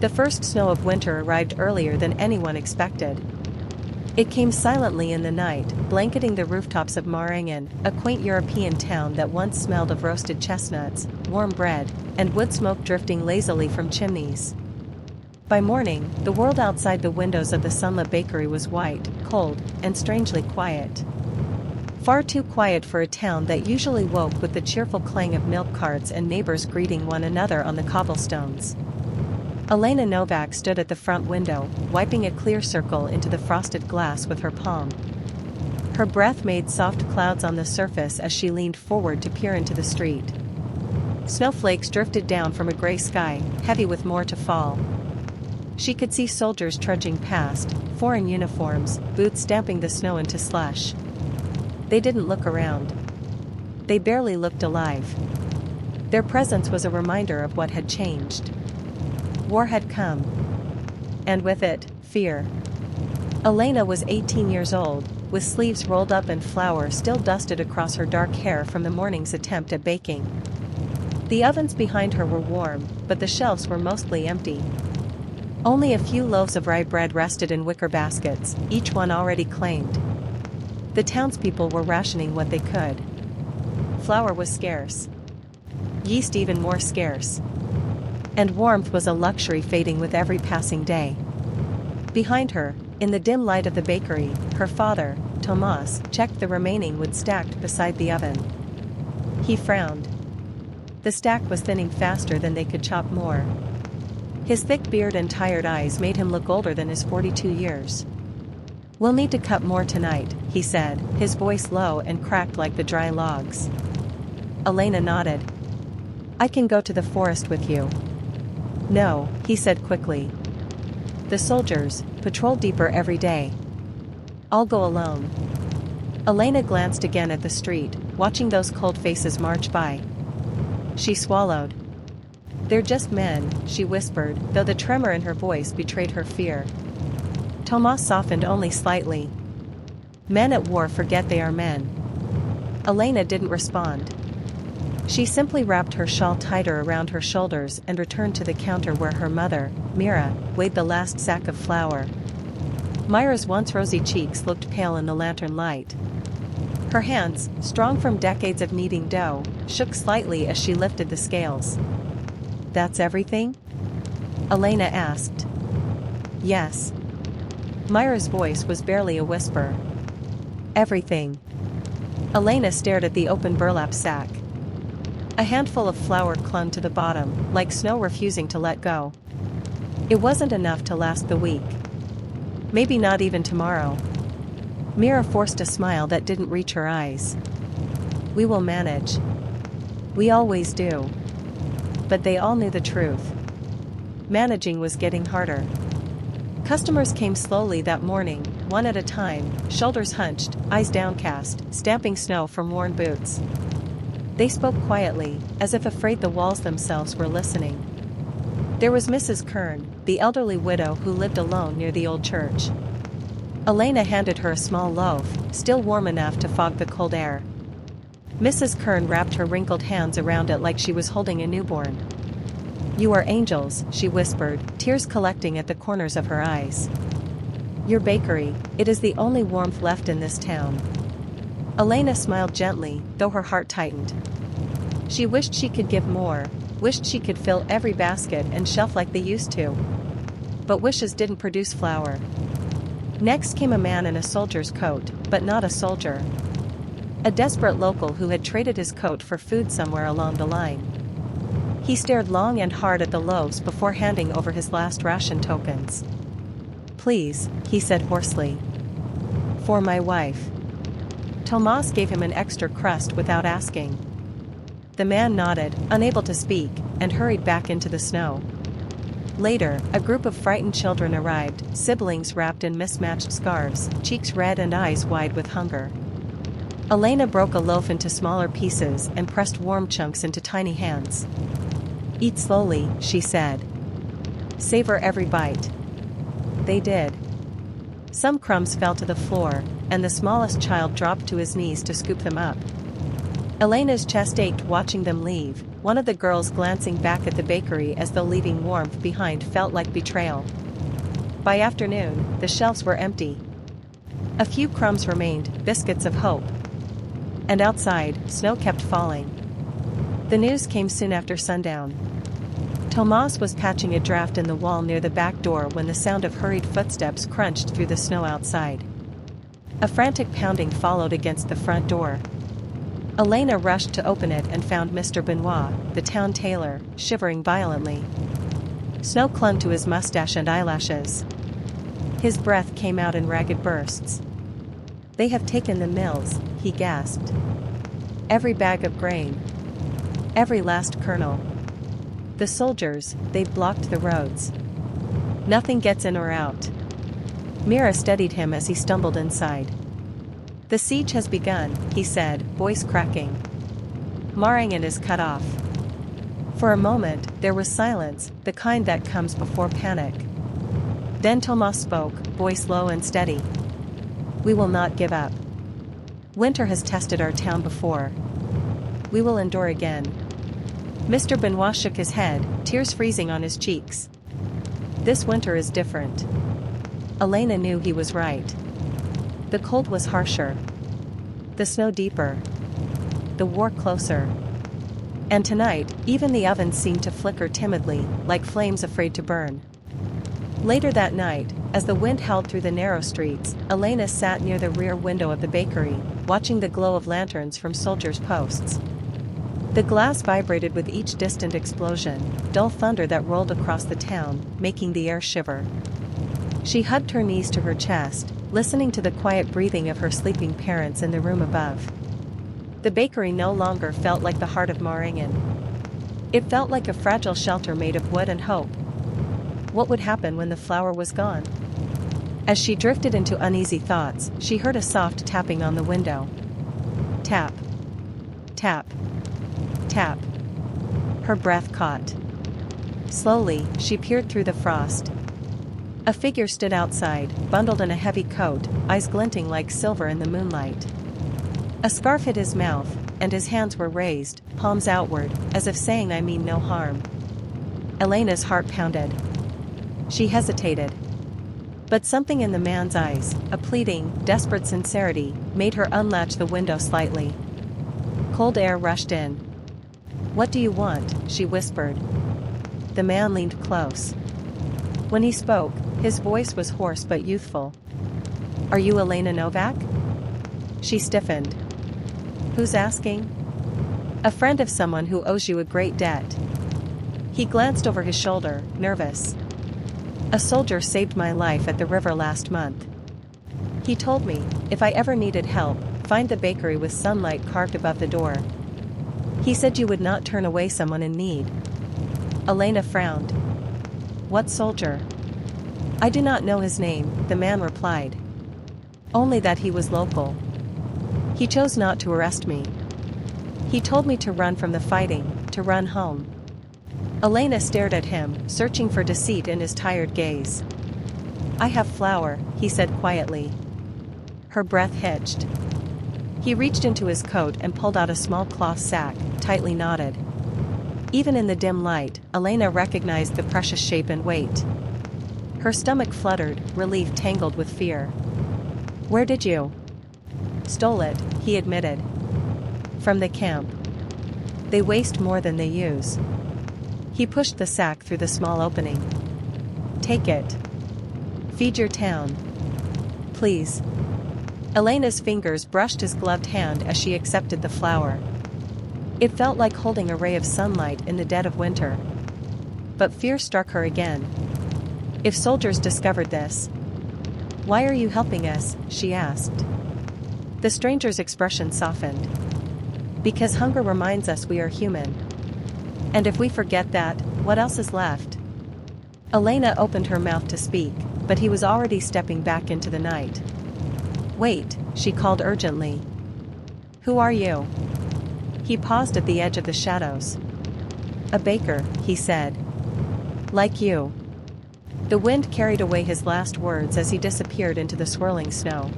The first snow of winter arrived earlier than anyone expected. It came silently in the night, blanketing the rooftops of Maringen, a quaint European town that once smelled of roasted chestnuts, warm bread, and wood smoke drifting lazily from chimneys. By morning, the world outside the windows of the sunlit bakery was white, cold, and strangely quiet. Far too quiet for a town that usually woke with the cheerful clang of milk carts and neighbors greeting one another on the cobblestones. Elena Novak stood at the front window, wiping a clear circle into the frosted glass with her palm. Her breath made soft clouds on the surface as she leaned forward to peer into the street. Snowflakes drifted down from a gray sky, heavy with more to fall. She could see soldiers trudging past, foreign uniforms, boots stamping the snow into slush. They didn't look around. They barely looked alive. Their presence was a reminder of what had changed. War had come. And with it, fear. Elena was 18 years old, with sleeves rolled up and flour still dusted across her dark hair from the morning's attempt at baking. The ovens behind her were warm, but the shelves were mostly empty. Only a few loaves of rye bread rested in wicker baskets, each one already claimed. The townspeople were rationing what they could. Flour was scarce. Yeast even more scarce. And warmth was a luxury fading with every passing day. Behind her, in the dim light of the bakery, her father, Tomas, checked the remaining wood stacked beside the oven. He frowned. The stack was thinning faster than they could chop more. His thick beard and tired eyes made him look older than his 42 years. "We'll need to cut more tonight," he said, his voice low and cracked like the dry logs. Elena nodded. "I can go to the forest with you." "No," he said quickly. "The soldiers patrol deeper every day. I'll go alone." Elena glanced again at the street, watching those cold faces march by. She swallowed. "They're just men," she whispered, though the tremor in her voice betrayed her fear. Tomas softened only slightly. "Men at war forget they are men." Elena didn't respond. She simply wrapped her shawl tighter around her shoulders and returned to the counter where her mother, Mira, weighed the last sack of flour. Myra's once rosy cheeks looked pale in the lantern light. Her hands, strong from decades of kneading dough, shook slightly as she lifted the scales. "That's everything?" Elena asked. "Yes." Myra's voice was barely a whisper. "Everything." Elena stared at the open burlap sack. A handful of flour clung to the bottom, like snow refusing to let go. It wasn't enough to last the week. Maybe not even tomorrow. Mira forced a smile that didn't reach her eyes. "We will manage. We always do." But they all knew the truth. Managing was getting harder. Customers came slowly that morning, one at a time, shoulders hunched, eyes downcast, stamping snow from worn boots. They spoke quietly, as if afraid the walls themselves were listening. There was Mrs. Kern, the elderly widow who lived alone near the old church. Elena handed her a small loaf, still warm enough to fog the cold air. Mrs. Kern wrapped her wrinkled hands around it like she was holding a newborn. "You are angels," she whispered, tears collecting at the corners of her eyes. "Your bakery, it is the only warmth left in this town." Elena smiled gently, though her heart tightened. She wished she could give more, wished she could fill every basket and shelf like they used to. But wishes didn't produce flour. Next came a man in a soldier's coat, but not a soldier. A desperate local who had traded his coat for food somewhere along the line. He stared long and hard at the loaves before handing over his last ration tokens. "Please," he said hoarsely. "For my wife." Tomas gave him an extra crust without asking. The man nodded, unable to speak, and hurried back into the snow. Later, a group of frightened children arrived, siblings wrapped in mismatched scarves, cheeks red and eyes wide with hunger. Elena broke a loaf into smaller pieces and pressed warm chunks into tiny hands. "Eat slowly," she said. "Savor every bite." They did. Some crumbs fell to the floor, and the smallest child dropped to his knees to scoop them up. Elena's chest ached watching them leave, one of the girls glancing back at the bakery as though leaving warmth behind felt like betrayal. By afternoon, the shelves were empty. A few crumbs remained, biscuits of hope. And outside, snow kept falling. The news came soon after sundown. Tomas was patching a draft in the wall near the back door when the sound of hurried footsteps crunched through the snow outside. A frantic pounding followed against the front door. Elena rushed to open it and found Mr. Benoit, the town tailor, shivering violently. Snow clung to his mustache and eyelashes. His breath came out in ragged bursts. "They have taken the mills," he gasped. "Every bag of grain. Every last kernel. The soldiers, they've blocked the roads. Nothing gets in or out." Mira steadied him as he stumbled inside. "The siege has begun," he said, voice cracking. "Maringen is cut off." For a moment, there was silence, the kind that comes before panic. Then Tomas spoke, voice low and steady. "We will not give up. Winter has tested our town before. We will endure again." Mr. Benoit shook his head, tears freezing on his cheeks. "This winter is different." Elena knew he was right. The cold was harsher. The snow deeper. The war closer. And tonight, even the ovens seemed to flicker timidly, like flames afraid to burn. Later that night, as the wind howled through the narrow streets, Elena sat near the rear window of the bakery, watching the glow of lanterns from soldiers' posts. The glass vibrated with each distant explosion, dull thunder that rolled across the town, making the air shiver. She hugged her knees to her chest, listening to the quiet breathing of her sleeping parents in the room above. The bakery no longer felt like the heart of Maringen. It felt like a fragile shelter made of wood and hope. What would happen when the flour was gone? As she drifted into uneasy thoughts, she heard a soft tapping on the window. Tap. Tap. Tap. Her breath caught. Slowly, she peered through the frost. A figure stood outside, bundled in a heavy coat, eyes glinting like silver in the moonlight. A scarf hid his mouth, and his hands were raised, palms outward, as if saying, "I mean no harm." Elena's heart pounded. She hesitated. But something in the man's eyes, a pleading, desperate sincerity, made her unlatch the window slightly. Cold air rushed in. "What do you want?" she whispered. The man leaned close. When he spoke, his voice was hoarse but youthful. "Are you Elena Novak?" She stiffened. "Who's asking?" "A friend of someone who owes you a great debt." He glanced over his shoulder, nervous. "A soldier saved my life at the river last month. He told me, if I ever needed help, find the bakery with sunlight carved above the door. He said you would not turn away someone in need." Elena frowned. "What soldier?" "I do not know his name," the man replied. "Only that he was local. He chose not to arrest me. He told me to run from the fighting, to run home." Elena stared at him, searching for deceit in his tired gaze. "I have flour," he said quietly. Her breath hitched. He reached into his coat and pulled out a small cloth sack, tightly knotted. Even in the dim light, Elena recognized the precious shape and weight. Her stomach fluttered, relief tangled with fear. "Where did you?" "Stole it," he admitted. "From the camp. They waste more than they use." He pushed the sack through the small opening. "Take it. Feed your town. Please." Elena's fingers brushed his gloved hand as she accepted the flour. It felt like holding a ray of sunlight in the dead of winter. But fear struck her again. If soldiers discovered this? "Why are you helping us?" she asked. The stranger's expression softened. "Because hunger reminds us we are human. And if we forget that, what else is left?" Elena opened her mouth to speak, but he was already stepping back into the night. "Wait," she called urgently. "Who are you?" He paused at the edge of the shadows. "A baker," he said. "Like you." The wind carried away his last words as he disappeared into the swirling snow.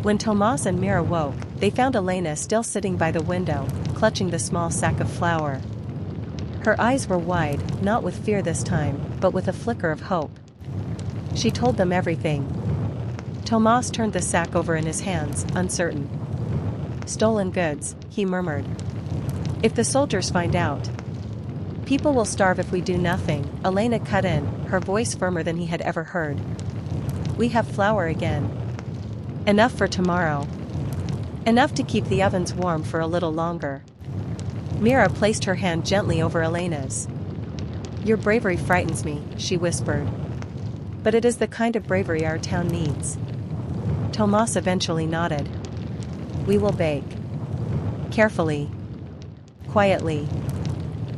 When Tomas and Mira woke, they found Elena still sitting by the window, clutching the small sack of flour. Her eyes were wide, not with fear this time, but with a flicker of hope. She told them everything. Tomas turned the sack over in his hands, uncertain. "Stolen goods," he murmured. "If the soldiers find out, people will starve if we do nothing," Elena cut in, her voice firmer than he had ever heard. "We have flour again. Enough for tomorrow. Enough to keep the ovens warm for a little longer." Mira placed her hand gently over Elena's. "Your bravery frightens me," she whispered. "But it is the kind of bravery our town needs." Tomas eventually nodded. "We will bake. Carefully. Quietly."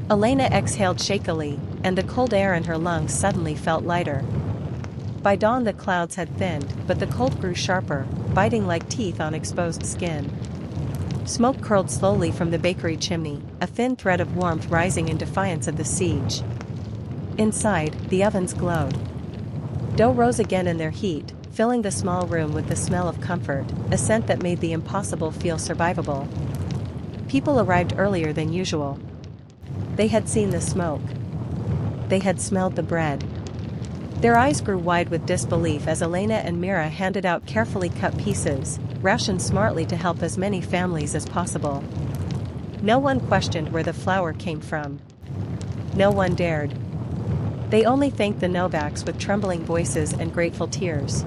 Elena exhaled shakily, and the cold air in her lungs suddenly felt lighter. By dawn the clouds had thinned, but the cold grew sharper, biting like teeth on exposed skin. Smoke curled slowly from the bakery chimney, a thin thread of warmth rising in defiance of the siege. Inside, the ovens glowed. Dough rose again in their heat, filling the small room with the smell of comfort, a scent that made the impossible feel survivable. People arrived earlier than usual. They had seen the smoke. They had smelled the bread. Their eyes grew wide with disbelief as Elena and Mira handed out carefully cut pieces, rationed smartly to help as many families as possible. No one questioned where the flour came from. No one dared. They only thanked the Novaks with trembling voices and grateful tears.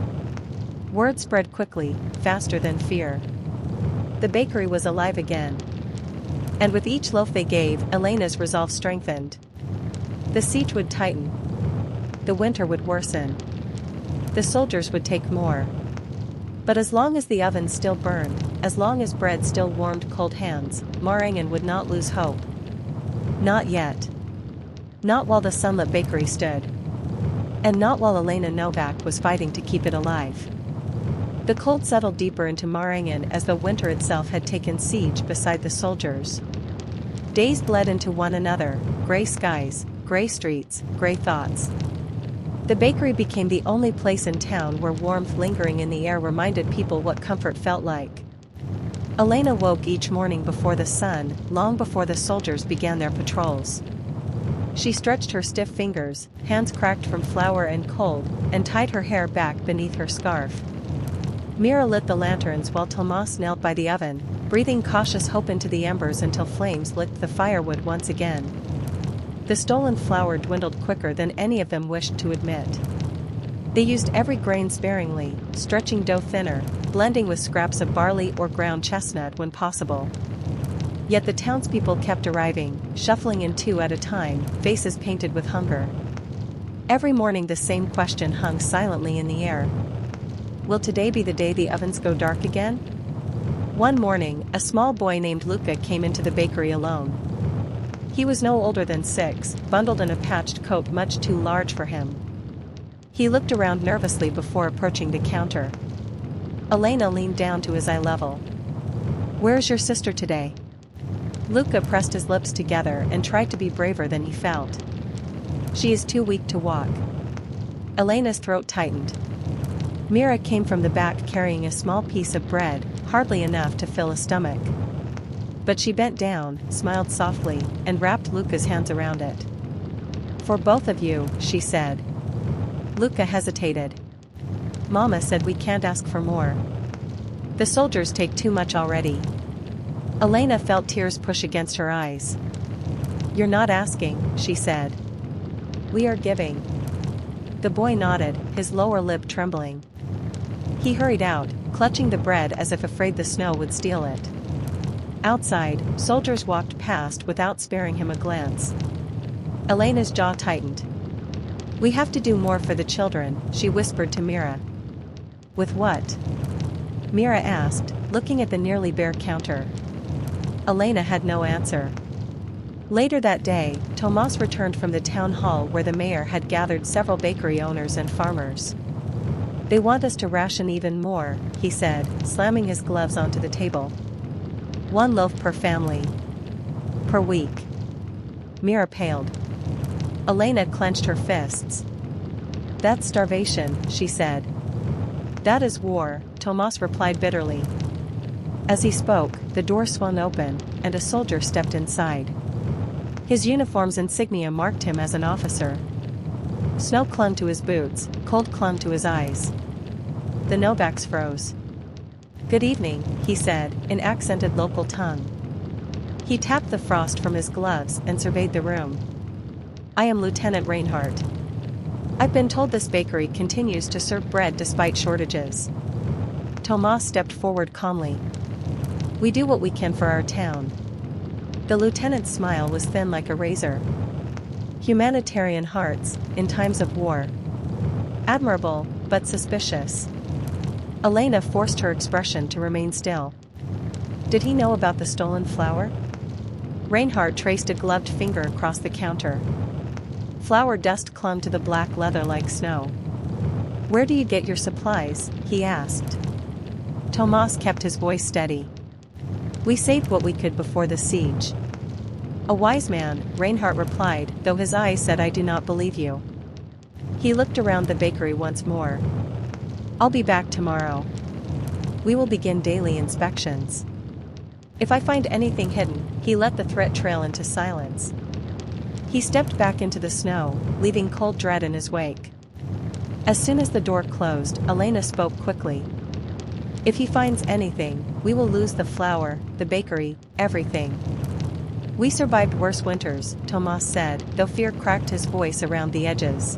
Word spread quickly, faster than fear. The bakery was alive again. And with each loaf they gave, Elena's resolve strengthened. The siege would tighten. The winter would worsen. The soldiers would take more. But as long as the oven still burned, as long as bread still warmed cold hands, Maringen would not lose hope. Not yet. Not while the sunlit bakery stood. And not while Elena Novak was fighting to keep it alive. The cold settled deeper into Maringen as though winter itself had taken siege beside the soldiers. Days bled into one another, gray skies, gray streets, gray thoughts. The bakery became the only place in town where warmth lingering in the air reminded people what comfort felt like. Elena woke each morning before the sun, long before the soldiers began their patrols. She stretched her stiff fingers, hands cracked from flour and cold, and tied her hair back beneath her scarf. Mira lit the lanterns while Tomas knelt by the oven, breathing cautious hope into the embers until flames licked the firewood once again. The stolen flour dwindled quicker than any of them wished to admit. They used every grain sparingly, stretching dough thinner, blending with scraps of barley or ground chestnut when possible. Yet the townspeople kept arriving, shuffling in two at a time, faces painted with hunger. Every morning the same question hung silently in the air. Will today be the day the ovens go dark again? One morning, a small boy named Luca came into the bakery alone. He was no older than 6, bundled in a patched coat much too large for him. He looked around nervously before approaching the counter. Elena leaned down to his eye level. "Where's your sister today?" Luca pressed his lips together and tried to be braver than he felt. "She is too weak to walk." Elena's throat tightened. Mira came from the back carrying a small piece of bread, hardly enough to fill a stomach. But she bent down, smiled softly, and wrapped Luca's hands around it. "For both of you," she said. Luca hesitated. "Mama said we can't ask for more. The soldiers take too much already." Elena felt tears push against her eyes. "You're not asking," she said. "We are giving." The boy nodded, his lower lip trembling. He hurried out, clutching the bread as if afraid the snow would steal it. Outside, soldiers walked past without sparing him a glance. Elena's jaw tightened. "We have to do more for the children," she whispered to Mira. "With what?" Mira asked, looking at the nearly bare counter. Elena had no answer. Later that day, Tomas returned from the town hall where the mayor had gathered several bakery owners and farmers. "They want us to ration even more," he said, slamming his gloves onto the table. "1 loaf per family. Per week." Mira paled. Elena clenched her fists. "That's starvation," she said. "That is war," Tomas replied bitterly. As he spoke, the door swung open, and a soldier stepped inside. His uniform's insignia marked him as an officer. Snow clung to his boots, cold clung to his eyes. The Novaks froze. "Good evening," he said, in accented local tongue. He tapped the frost from his gloves and surveyed the room. "I am Lieutenant Reinhardt. I've been told this bakery continues to serve bread despite shortages." Tomas stepped forward calmly. "We do what we can for our town." The lieutenant's smile was thin like a razor. "Humanitarian hearts, in times of war. Admirable, but suspicious." Elena forced her expression to remain still. "Did he know about the stolen flour?" Reinhardt traced a gloved finger across the counter. Flour dust clung to the black leather like snow. "Where do you get your supplies?" he asked. Tomas kept his voice steady. "We saved what we could before the siege." "A wise man," Reinhardt replied, though his eyes said, "I do not believe you." He looked around the bakery once more. "I'll be back tomorrow. We will begin daily inspections. If I find anything hidden," he let the threat trail into silence. He stepped back into the snow, leaving cold dread in his wake. As soon as the door closed, Elena spoke quickly. "If he finds anything, we will lose the flour, the bakery, everything." "We survived worse winters," Tomas said, though fear cracked his voice around the edges.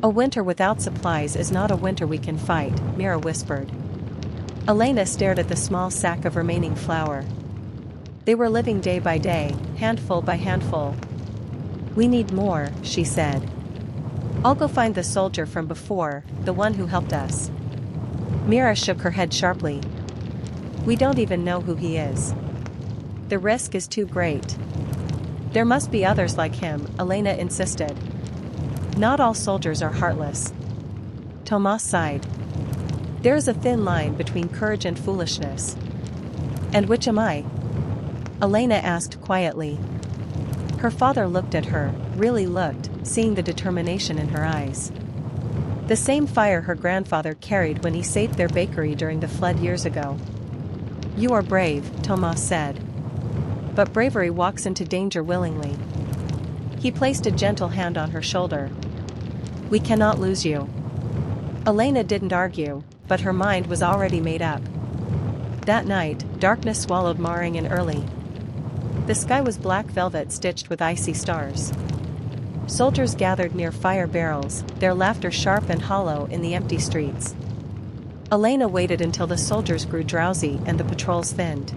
"A winter without supplies is not a winter we can fight," Mira whispered. Elena stared at the small sack of remaining flour. They were living day by day, handful by handful. "We need more," she said. "I'll go find the soldier from before, the one who helped us." Mira shook her head sharply. "We don't even know who he is. The risk is too great." "There must be others like him," Elena insisted. "Not all soldiers are heartless." Tomas sighed. "There is a thin line between courage and foolishness." "And which am I?" Elena asked quietly. Her father looked at her, really looked, seeing the determination in her eyes. The same fire her grandfather carried when he saved their bakery during the flood years ago. "You are brave," Tomas said. "But bravery walks into danger willingly." He placed a gentle hand on her shoulder. "We cannot lose you." Elena didn't argue, but her mind was already made up. That night, darkness swallowed Maringen early. The sky was black velvet stitched with icy stars. Soldiers gathered near fire barrels, their laughter sharp and hollow in the empty streets. Elena waited until the soldiers grew drowsy and the patrols thinned.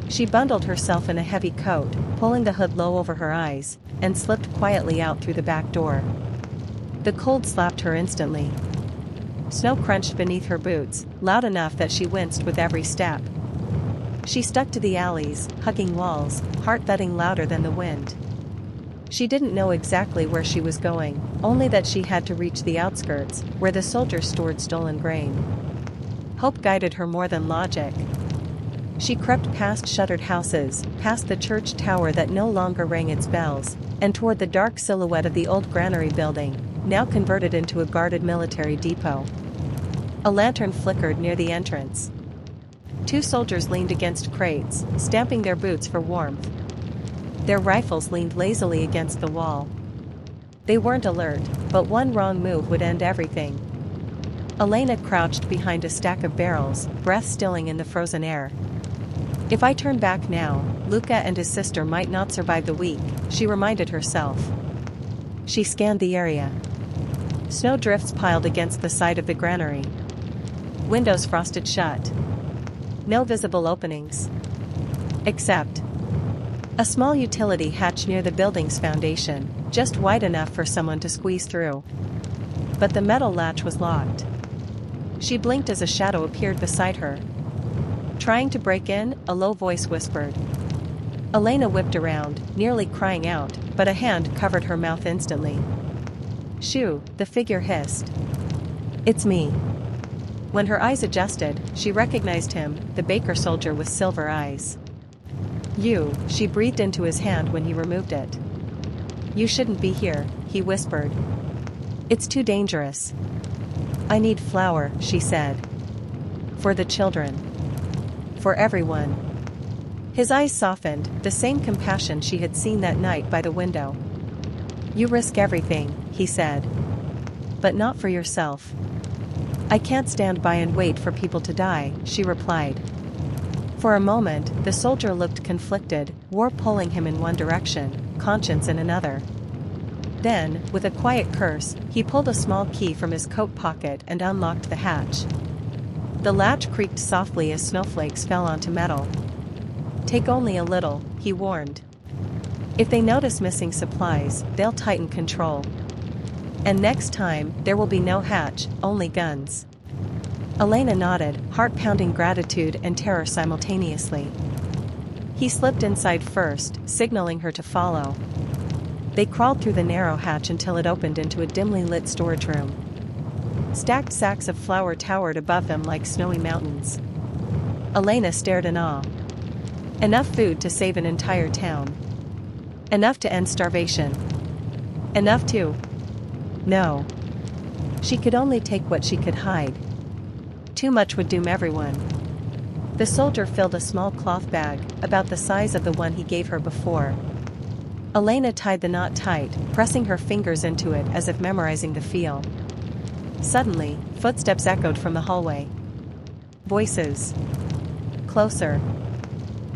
She bundled herself in a heavy coat, pulling the hood low over her eyes, and slipped quietly out through the back door. The cold slapped her instantly. Snow crunched beneath her boots, loud enough that she winced with every step. She stuck to the alleys, hugging walls, heart thudding louder than the wind. She didn't know exactly where she was going, only that she had to reach the outskirts, where the soldiers stored stolen grain. Hope guided her more than logic. She crept past shuttered houses, past the church tower that no longer rang its bells, and toward the dark silhouette of the old granary building, now converted into a guarded military depot. A lantern flickered near the entrance. Two soldiers leaned against crates, stamping their boots for warmth. Their rifles leaned lazily against the wall. They weren't alert, but one wrong move would end everything. Elena crouched behind a stack of barrels, breath stilling in the frozen air. "If I turn back now, Luca and his sister might not survive the week," she reminded herself. She scanned the area. Snow drifts piled against the side of the granary. Windows frosted shut. No visible openings. Except a small utility hatch near the building's foundation, just wide enough for someone to squeeze through. But the metal latch was locked. She blinked as a shadow appeared beside her. "Trying to break in?" a low voice whispered. Elena whipped around, nearly crying out, but a hand covered her mouth instantly. "Shoo," the figure hissed. "It's me." When her eyes adjusted, she recognized him, the baker soldier with silver eyes. "You," she breathed into his hand when he removed it. "You shouldn't be here," he whispered. "It's too dangerous." "I need flour," she said. For the children. For everyone. His eyes softened, the same compassion she had seen that night by the window. You risk everything, he said. But not for yourself. I can't stand by and wait for people to die, she replied. For a moment, the soldier looked conflicted, war pulling him in one direction, conscience in another. Then, with a quiet curse, he pulled a small key from his coat pocket and unlocked the hatch. The latch creaked softly as snowflakes fell onto metal. Take only a little, he warned. If they notice missing supplies, they'll tighten control. And next time, there will be no hatch, only guns. Elena nodded, heart-pounding gratitude and terror simultaneously. He slipped inside first, signaling her to follow. They crawled through the narrow hatch until it opened into a dimly lit storage room. Stacked sacks of flour towered above them like snowy mountains. Elena stared in awe. Enough food to save an entire town. Enough to end starvation. Enough to... No. She could only take what she could hide. Too much would doom everyone. The soldier filled a small cloth bag, about the size of the one he gave her before. Elena tied the knot tight, pressing her fingers into it as if memorizing the feel. Suddenly, footsteps echoed from the hallway. Voices. Closer.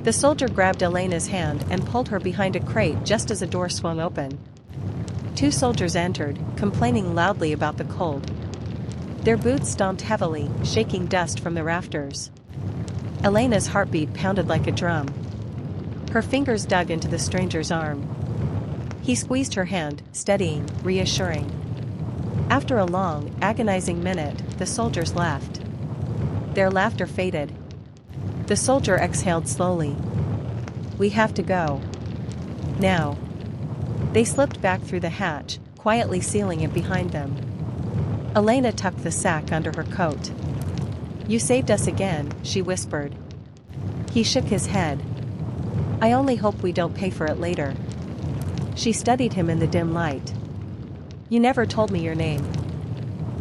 The soldier grabbed Elena's hand and pulled her behind a crate just as a door swung open. 2 soldiers entered, complaining loudly about the cold. Their boots stomped heavily, shaking dust from the rafters. Elena's heartbeat pounded like a drum. Her fingers dug into the stranger's arm. He squeezed her hand, steadying, reassuring. After a long, agonizing minute, the soldiers laughed. Their laughter faded. The soldier exhaled slowly. We have to go. Now. They slipped back through the hatch, quietly sealing it behind them. Elena tucked the sack under her coat. You saved us again, she whispered. He shook his head. I only hope we don't pay for it later. She studied him in the dim light. You never told me your name.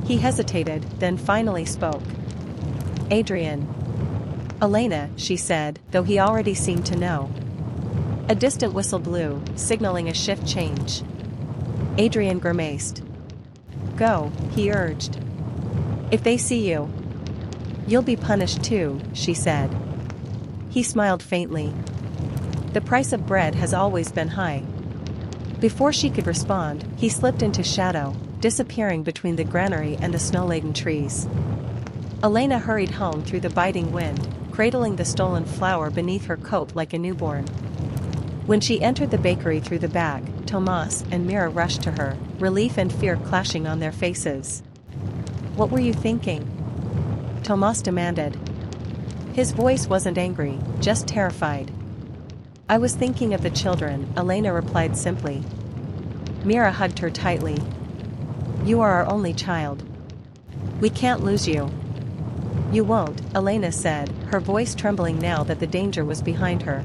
He hesitated, then finally spoke. Adrian. Elena, she said, though he already seemed to know. A distant whistle blew, signaling a shift change. Adrian grimaced. Go, he urged. If they see you, you'll be punished too, she said. He smiled faintly. The price of bread has always been high. Before she could respond, he slipped into shadow, disappearing between the granary and the snow-laden trees. Elena hurried home through the biting wind, cradling the stolen flour beneath her coat like a newborn. When she entered the bakery through the back, Tomas and Mira rushed to her, relief and fear clashing on their faces. What were you thinking? Tomas demanded. His voice wasn't angry, just terrified. I was thinking of the children, Elena replied simply. Mira hugged her tightly. You are our only child. We can't lose you. You won't, Elena said, her voice trembling now that the danger was behind her.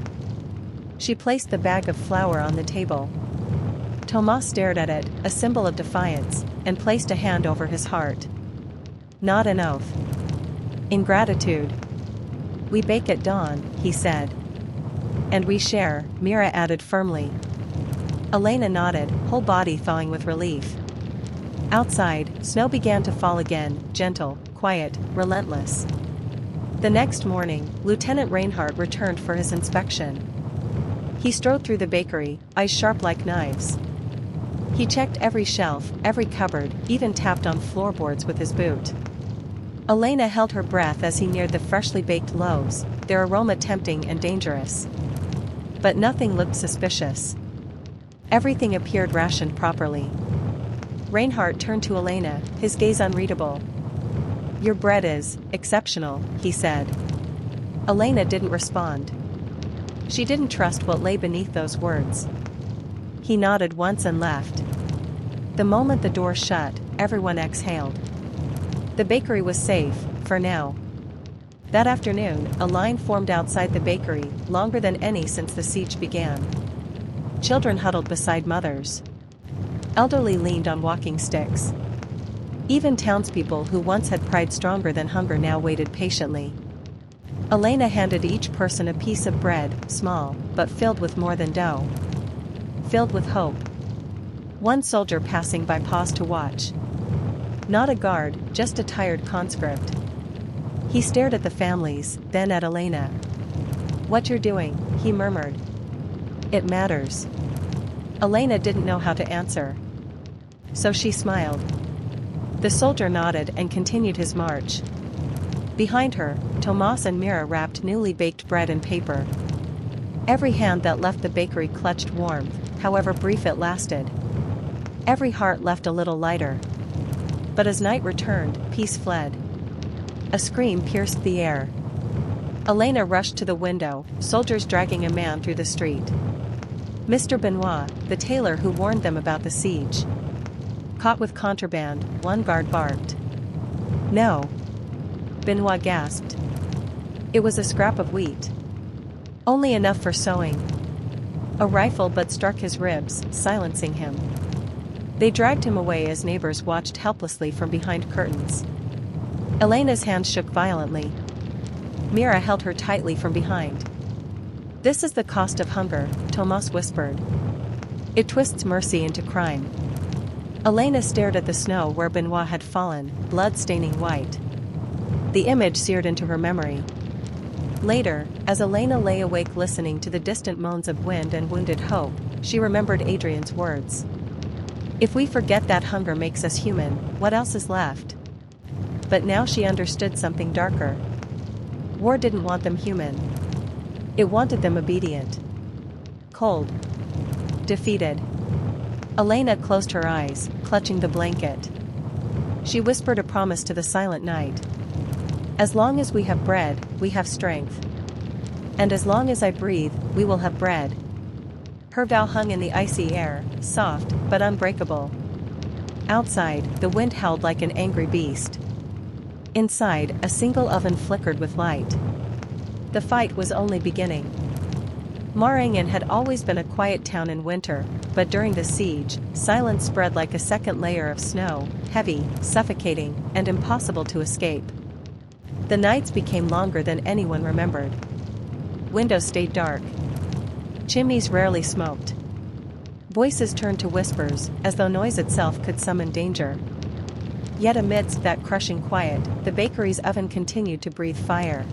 She placed the bag of flour on the table. Tomas stared at it, a symbol of defiance, and placed a hand over his heart. Not an oath. Ingratitude. We bake at dawn, he said. And we share, Mira added firmly. Elena nodded, whole body thawing with relief. Outside, snow began to fall again, gentle, quiet, relentless. The next morning, Lieutenant Reinhardt returned for his inspection. He strode through the bakery, eyes sharp like knives. He checked every shelf, every cupboard, even tapped on floorboards with his boot. Elena held her breath as he neared the freshly baked loaves, their aroma tempting and dangerous. But nothing looked suspicious. Everything appeared rationed properly. Reinhardt turned to Elena, his gaze unreadable. Your bread is exceptional, he said. Elena didn't respond. She didn't trust what lay beneath those words. He nodded once and left. The moment the door shut, everyone exhaled. The bakery was safe, for now. That afternoon, a line formed outside the bakery, longer than any since the siege began. Children huddled beside mothers. Elderly leaned on walking sticks. Even townspeople who once had pride stronger than hunger now waited patiently. Elena handed each person a piece of bread, small, but filled with more than dough. Filled with hope. One soldier passing by paused to watch. Not a guard, just a tired conscript. He stared at the families, then at Elena. "What you're doing," he murmured. "It matters." Elena didn't know how to answer. So she smiled. The soldier nodded and continued his march. Behind her, Tomas and Mira wrapped newly baked bread in paper. Every hand that left the bakery clutched warmth, however brief it lasted. Every heart left a little lighter. But as night returned, peace fled. A scream pierced the air. Elena rushed to the window, soldiers dragging a man through the street. Mr. Benoit, the tailor who warned them about the siege. Caught with contraband, one guard barked. "No." Benoit gasped. It was a scrap of wheat. Only enough for sewing. A rifle butt struck his ribs, silencing him. They dragged him away as neighbors watched helplessly from behind curtains. Elena's hands shook violently. Mira held her tightly from behind. "This is the cost of hunger," Tomas whispered. "It twists mercy into crime." Elena stared at the snow where Benoit had fallen, blood staining white. The image seared into her memory. Later, as Elena lay awake listening to the distant moans of wind and wounded hope, she remembered Adrian's words. "If we forget that hunger makes us human, what else is left?" But now she understood something darker. War didn't want them human. It wanted them obedient. Cold. Defeated. Elena closed her eyes, clutching the blanket. She whispered a promise to the silent night. "As long as we have bread, we have strength. And as long as I breathe, we will have bread." Her vow hung in the icy air, soft, but unbreakable. Outside, the wind howled like an angry beast. Inside, a single oven flickered with light. The fight was only beginning. Maringen had always been a quiet town in winter, but during the siege, silence spread like a second layer of snow, heavy, suffocating, and impossible to escape. The nights became longer than anyone remembered. Windows stayed dark. Chimneys rarely smoked. Voices turned to whispers, as though noise itself could summon danger. Yet amidst that crushing quiet, the bakery's oven continued to breathe fire.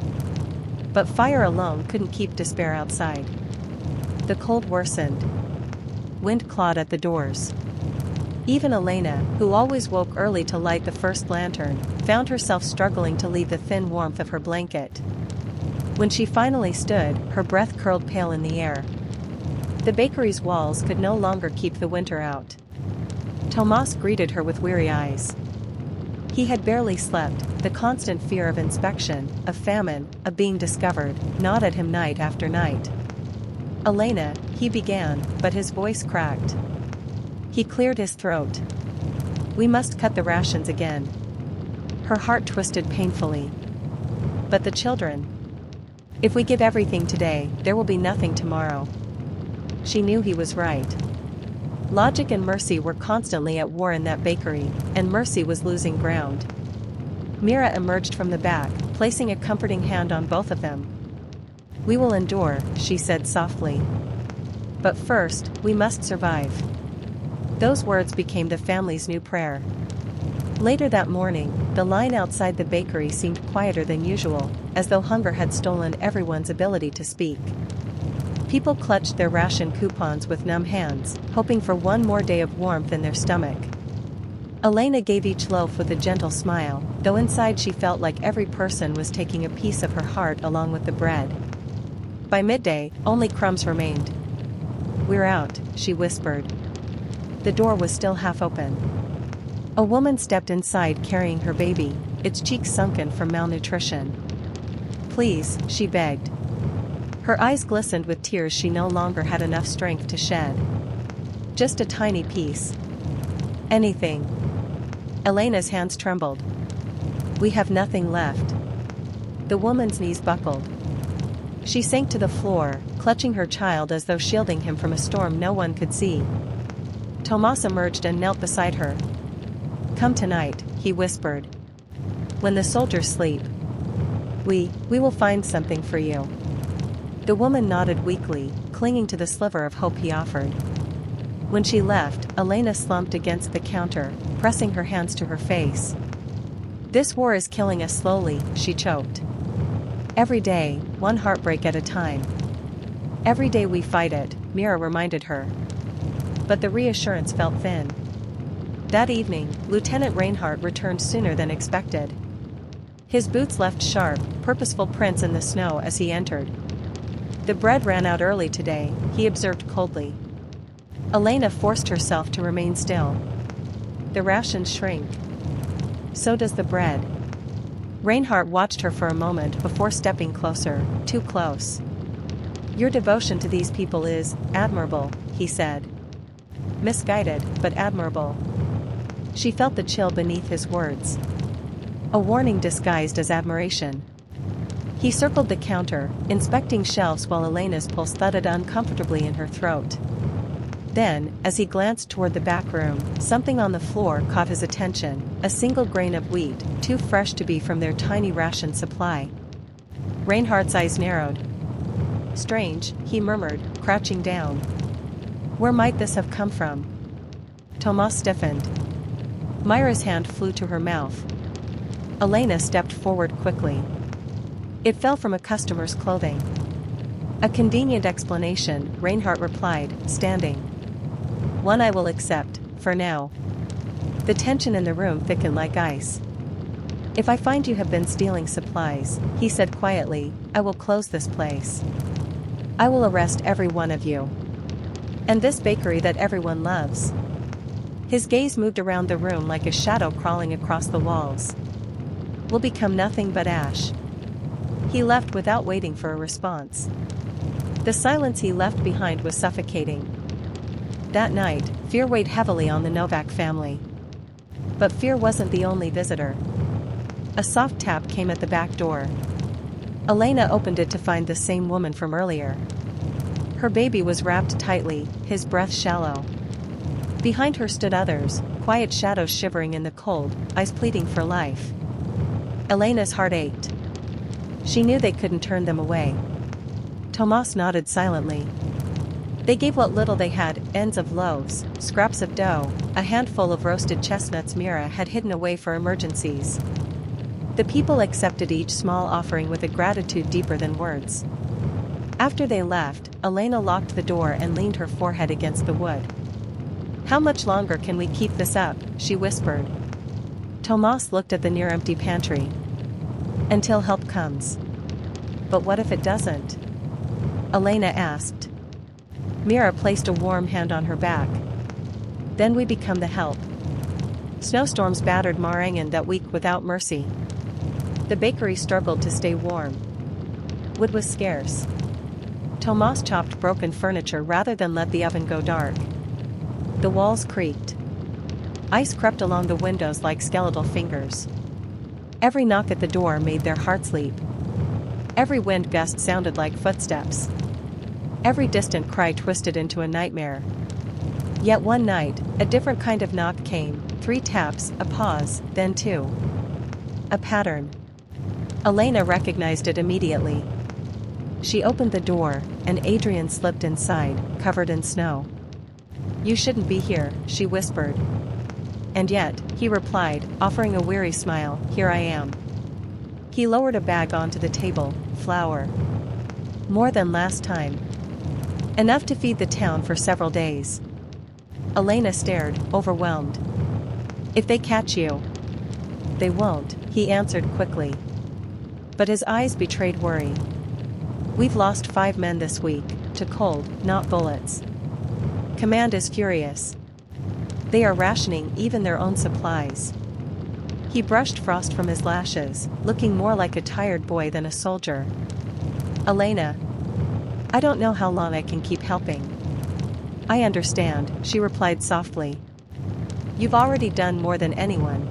But fire alone couldn't keep despair outside. The cold worsened. Wind clawed at the doors. Even Elena, who always woke early to light the first lantern, found herself struggling to leave the thin warmth of her blanket. When she finally stood, her breath curled pale in the air. The bakery's walls could no longer keep the winter out. Tomas greeted her with weary eyes. He had barely slept, the constant fear of inspection, of famine, of being discovered, gnawed at him night after night. "Elena," he began, but his voice cracked. He cleared his throat. "We must cut the rations again." Her heart twisted painfully. "But the children? If we give everything today, there will be nothing tomorrow." She knew he was right. Logic and mercy were constantly at war in that bakery, and mercy was losing ground. Mira emerged from the back, placing a comforting hand on both of them. "We will endure," she said softly. "But first, we must survive." Those words became the family's new prayer. Later that morning, the line outside the bakery seemed quieter than usual, as though hunger had stolen everyone's ability to speak. People clutched their ration coupons with numb hands, hoping for one more day of warmth in their stomach. Elena gave each loaf with a gentle smile, though inside she felt like every person was taking a piece of her heart along with the bread. By midday, only crumbs remained. "We're out," she whispered. The door was still half open. A woman stepped inside carrying her baby, its cheeks sunken from malnutrition. "Please," she begged. Her eyes glistened with tears she no longer had enough strength to shed. "Just a tiny piece. Anything." Elena's hands trembled. "We have nothing left." The woman's knees buckled. She sank to the floor, clutching her child as though shielding him from a storm no one could see. Tomas emerged and knelt beside her. Come tonight, he whispered. When the soldiers sleep, we will find something for you. The woman nodded weakly, clinging to the sliver of hope he offered. When she left, Elena slumped against the counter, pressing her hands to her face. This war is killing us slowly, she choked. Every day, one heartbreak at a time. Every day we fight it, Mira reminded her. But the reassurance felt thin. That evening, Lieutenant Reinhardt returned sooner than expected. His boots left sharp, purposeful prints in the snow as he entered. The bread ran out early today, he observed coldly. Elena forced herself to remain still. The rations shrink. So does the bread. Reinhardt watched her for a moment before stepping closer, too close. Your devotion to these people is admirable, he said. Misguided, but admirable. She felt the chill beneath his words. A warning disguised as admiration. He circled the counter, inspecting shelves while Elena's pulse thudded uncomfortably in her throat. Then, as he glanced toward the back room, something on the floor caught his attention, a single grain of wheat, too fresh to be from their tiny ration supply. Reinhardt's eyes narrowed. Strange, he murmured, crouching down. Where might this have come from? Tomas stiffened. Myra's hand flew to her mouth. Elena stepped forward quickly. It fell from a customer's clothing. A convenient explanation, Reinhardt replied, standing. One I will accept, for now. The tension in the room thickened like ice. If I find you have been stealing supplies, he said quietly, I will close this place. I will arrest every one of you. And this bakery that everyone loves. His gaze moved around the room like a shadow crawling across the walls. Will become nothing but ash. He left without waiting for a response. The silence he left behind was suffocating. That night, fear weighed heavily on the Novak family. But fear wasn't the only visitor. A soft tap came at the back door. Elena opened it to find the same woman from earlier. Her baby was wrapped tightly, his breath shallow. Behind her stood others, quiet shadows shivering in the cold, eyes pleading for life. Elena's heart ached. She knew they couldn't turn them away. Tomas nodded silently. They gave what little they had, ends of loaves, scraps of dough, a handful of roasted chestnuts Mira had hidden away for emergencies. The people accepted each small offering with a gratitude deeper than words. After they left, Elena locked the door and leaned her forehead against the wood. How much longer can we keep this up, she whispered. Tomas looked at the near-empty pantry. Until help comes. But what if it doesn't? Elena asked. Mira placed a warm hand on her back. Then we become the help. Snowstorms battered Marangan that week without mercy. The bakery struggled to stay warm. Wood was scarce. Tomas chopped broken furniture rather than let the oven go dark. The walls creaked. Ice crept along the windows like skeletal fingers. Every knock at the door made their hearts leap. Every wind gust sounded like footsteps. Every distant cry twisted into a nightmare. Yet one night, a different kind of knock came, 3 taps, a pause, then 2. A pattern. Elena recognized it immediately. She opened the door, and Adrian slipped inside, covered in snow. You shouldn't be here, she whispered. And yet, he replied, offering a weary smile, here I am. He lowered a bag onto the table, flour. More than last time. Enough to feed the town for several days. Elena stared, overwhelmed. If they catch you. They won't, he answered quickly. But his eyes betrayed worry. We've lost 5 men this week, to cold, not bullets. Command is furious. They are rationing even their own supplies. He brushed frost from his lashes, looking more like a tired boy than a soldier. Elena. I don't know how long I can keep helping. I understand, she replied softly. You've already done more than anyone.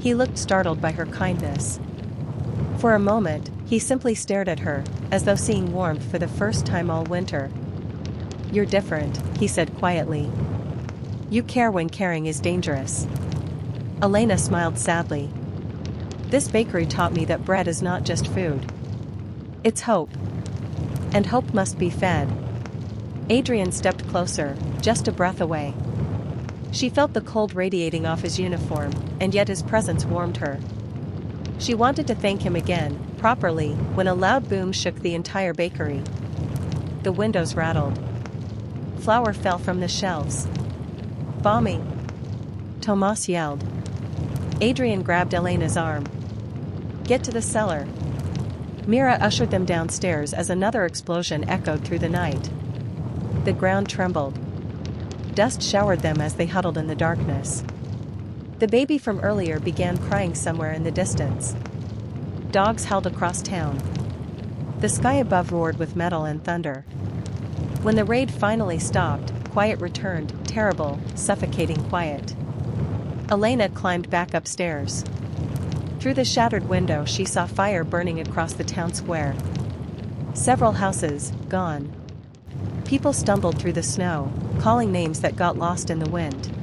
He looked startled by her kindness. For a moment, he simply stared at her, as though seeing warmth for the first time all winter. You're different, he said quietly. You care when caring is dangerous. Elena smiled sadly. This bakery taught me that bread is not just food. It's hope. And hope must be fed. Adrian stepped closer, just a breath away. She felt the cold radiating off his uniform, and yet his presence warmed her. She wanted to thank him again, properly, when a loud boom shook the entire bakery. The windows rattled. Flour fell from the shelves. Bombing! Tomas yelled. Adrian grabbed Elena's arm. Get to the cellar. Mira ushered them downstairs as another explosion echoed through the night. The ground trembled. Dust showered them as they huddled in the darkness. The baby from earlier began crying somewhere in the distance. Dogs howled across town. The sky above roared with metal and thunder. When the raid finally stopped, quiet returned, terrible, suffocating quiet. Elena climbed back upstairs. Through the shattered window she saw fire burning across the town square. Several houses, gone. People stumbled through the snow, calling names that got lost in the wind.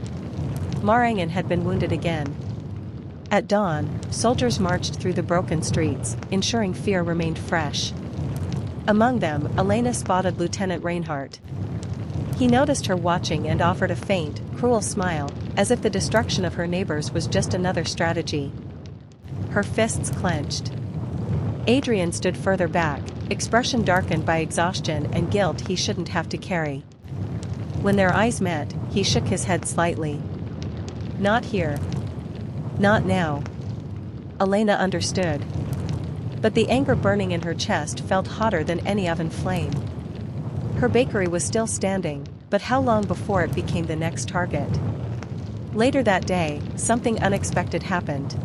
Marangan had been wounded again. At dawn, soldiers marched through the broken streets, ensuring fear remained fresh. Among them, Elena spotted Lieutenant Reinhardt. He noticed her watching and offered a faint, cruel smile, as if the destruction of her neighbors was just another strategy. Her fists clenched. Adrian stood further back, expression darkened by exhaustion and guilt he shouldn't have to carry. When their eyes met, he shook his head slightly. Not here. Not now. Elena understood. But the anger burning in her chest felt hotter than any oven flame. Her bakery was still standing, but how long before it became the next target? Later that day, something unexpected happened.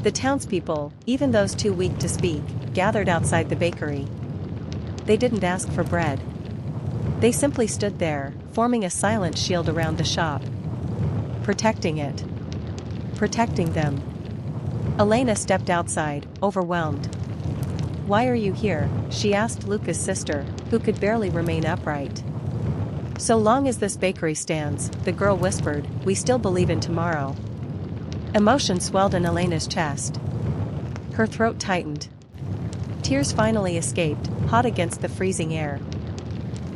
The townspeople, even those too weak to speak, gathered outside the bakery. They didn't ask for bread. They simply stood there, forming a silent shield around the shop. Protecting it. Protecting them. Elena stepped outside, overwhelmed. Why are you here? She asked Luca's sister, who could barely remain upright. So long as this bakery stands, the girl whispered, we still believe in tomorrow. Emotion swelled in Elena's chest. Her throat tightened. Tears finally escaped, hot against the freezing air.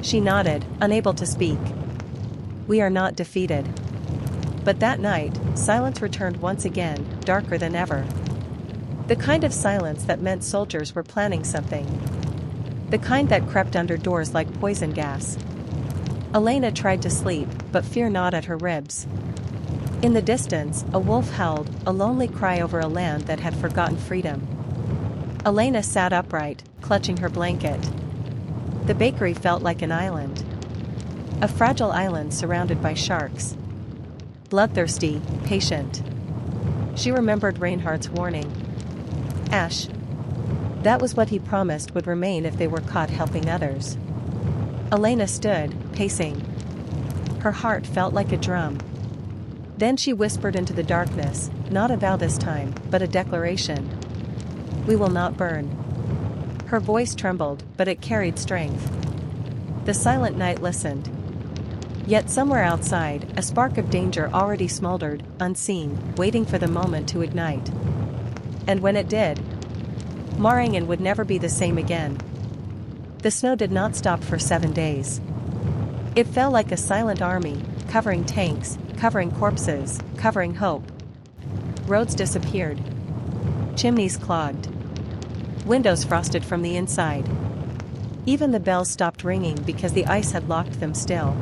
She nodded, unable to speak. We are not defeated. But that night, silence returned once again, darker than ever. The kind of silence that meant soldiers were planning something. The kind that crept under doors like poison gas. Elena tried to sleep, but fear gnawed at her ribs. In the distance, a wolf howled, a lonely cry over a land that had forgotten freedom. Elena sat upright, clutching her blanket. The bakery felt like an island. A fragile island surrounded by sharks. Bloodthirsty, patient. She remembered Reinhardt's warning. Ash. That was what he promised would remain if they were caught helping others. Elena stood, pacing. Her heart felt like a drum. Then she whispered into the darkness, not a vow this time, but a declaration. We will not burn. Her voice trembled, but it carried strength. The silent night listened. Yet somewhere outside, a spark of danger already smoldered, unseen, waiting for the moment to ignite. And when it did, Marangan would never be the same again. The snow did not stop for 7 days. It fell like a silent army, covering tanks, covering corpses, covering hope. Roads disappeared. Chimneys clogged. Windows frosted from the inside. Even the bells stopped ringing because the ice had locked them still.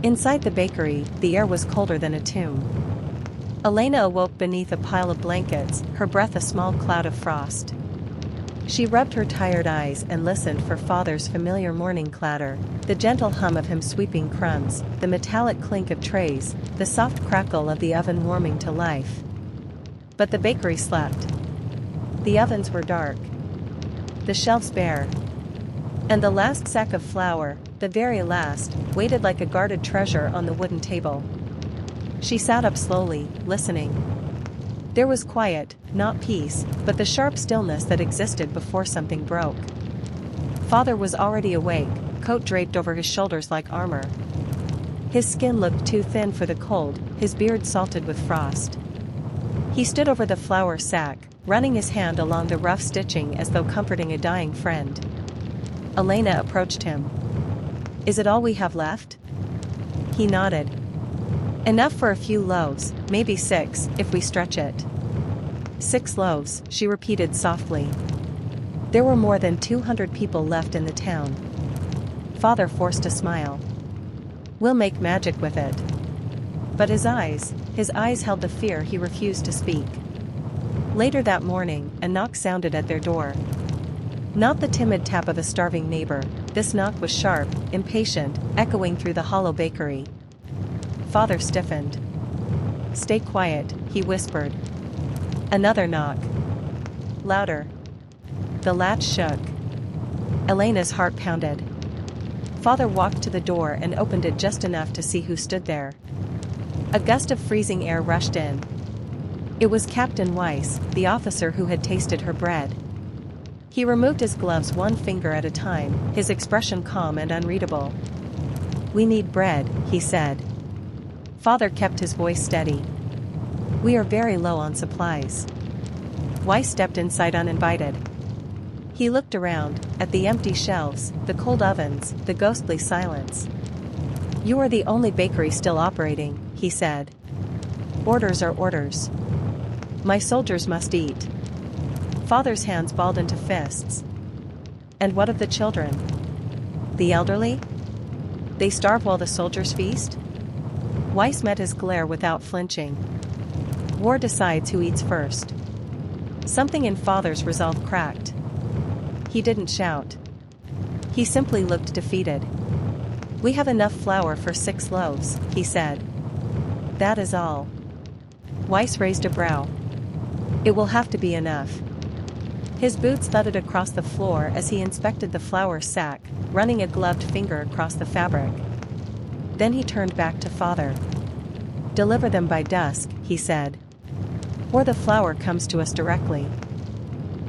Inside the bakery, the air was colder than a tomb. Elena awoke beneath a pile of blankets, her breath a small cloud of frost. She rubbed her tired eyes and listened for Father's familiar morning clatter, the gentle hum of him sweeping crumbs, the metallic clink of trays, the soft crackle of the oven warming to life. But the bakery slept. The ovens were dark. The shelves bare. And the last sack of flour, the very last, waited like a guarded treasure on the wooden table. She sat up slowly, listening. There was quiet, not peace, but the sharp stillness that existed before something broke. Father was already awake, coat draped over his shoulders like armor. His skin looked too thin for the cold, his beard salted with frost. He stood over the flour sack, running his hand along the rough stitching as though comforting a dying friend. Elena approached him. "Is it all we have left?" He nodded. "Enough for a few loaves, maybe 6, if we stretch it." 6 loaves, she repeated softly. There were more than 200 people left in the town. Father forced a smile. "We'll make magic with it." But his eyes held the fear he refused to speak. Later that morning, a knock sounded at their door. Not the timid tap of a starving neighbor, this knock was sharp, impatient, echoing through the hollow bakery. Father stiffened. "Stay quiet," he whispered. Another knock. Louder. The latch shook. Elena's heart pounded. Father walked to the door and opened it just enough to see who stood there. A gust of freezing air rushed in. It was Captain Weiss, the officer who had tasted her bread. He removed his gloves one finger at a time, his expression calm and unreadable. "We need bread," he said. Father kept his voice steady. "We are very low on supplies." Weiss stepped inside uninvited. He looked around, at the empty shelves, the cold ovens, the ghostly silence. "You are the only bakery still operating," he said. "Orders are orders. My soldiers must eat." Father's hands balled into fists. "And what of the children? The elderly? They starve while the soldiers feast?" Weiss met his glare without flinching. "War decides who eats first." Something in Father's resolve cracked. He didn't shout. He simply looked defeated. "We have enough flour for 6 loaves," he said. "That is all." Weiss raised a brow. "It will have to be enough." His boots thudded across the floor as he inspected the flour sack, running a gloved finger across the fabric. Then he turned back to Father. "Deliver them by dusk," he said. "Or the flour comes to us directly."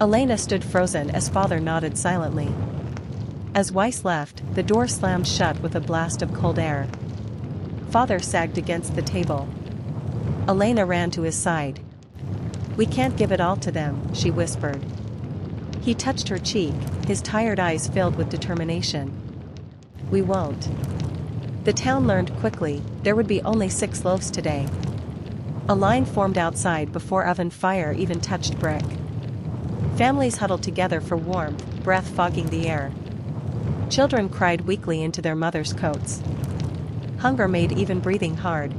Elena stood frozen as Father nodded silently. As Weiss left, the door slammed shut with a blast of cold air. Father sagged against the table. Elena ran to his side. "We can't give it all to them," she whispered. He touched her cheek, his tired eyes filled with determination. "We won't." The town learned quickly, there would be only 6 loaves today. A line formed outside before oven fire even touched brick. Families huddled together for warmth, breath fogging the air. Children cried weakly into their mothers' coats. Hunger made even breathing hard.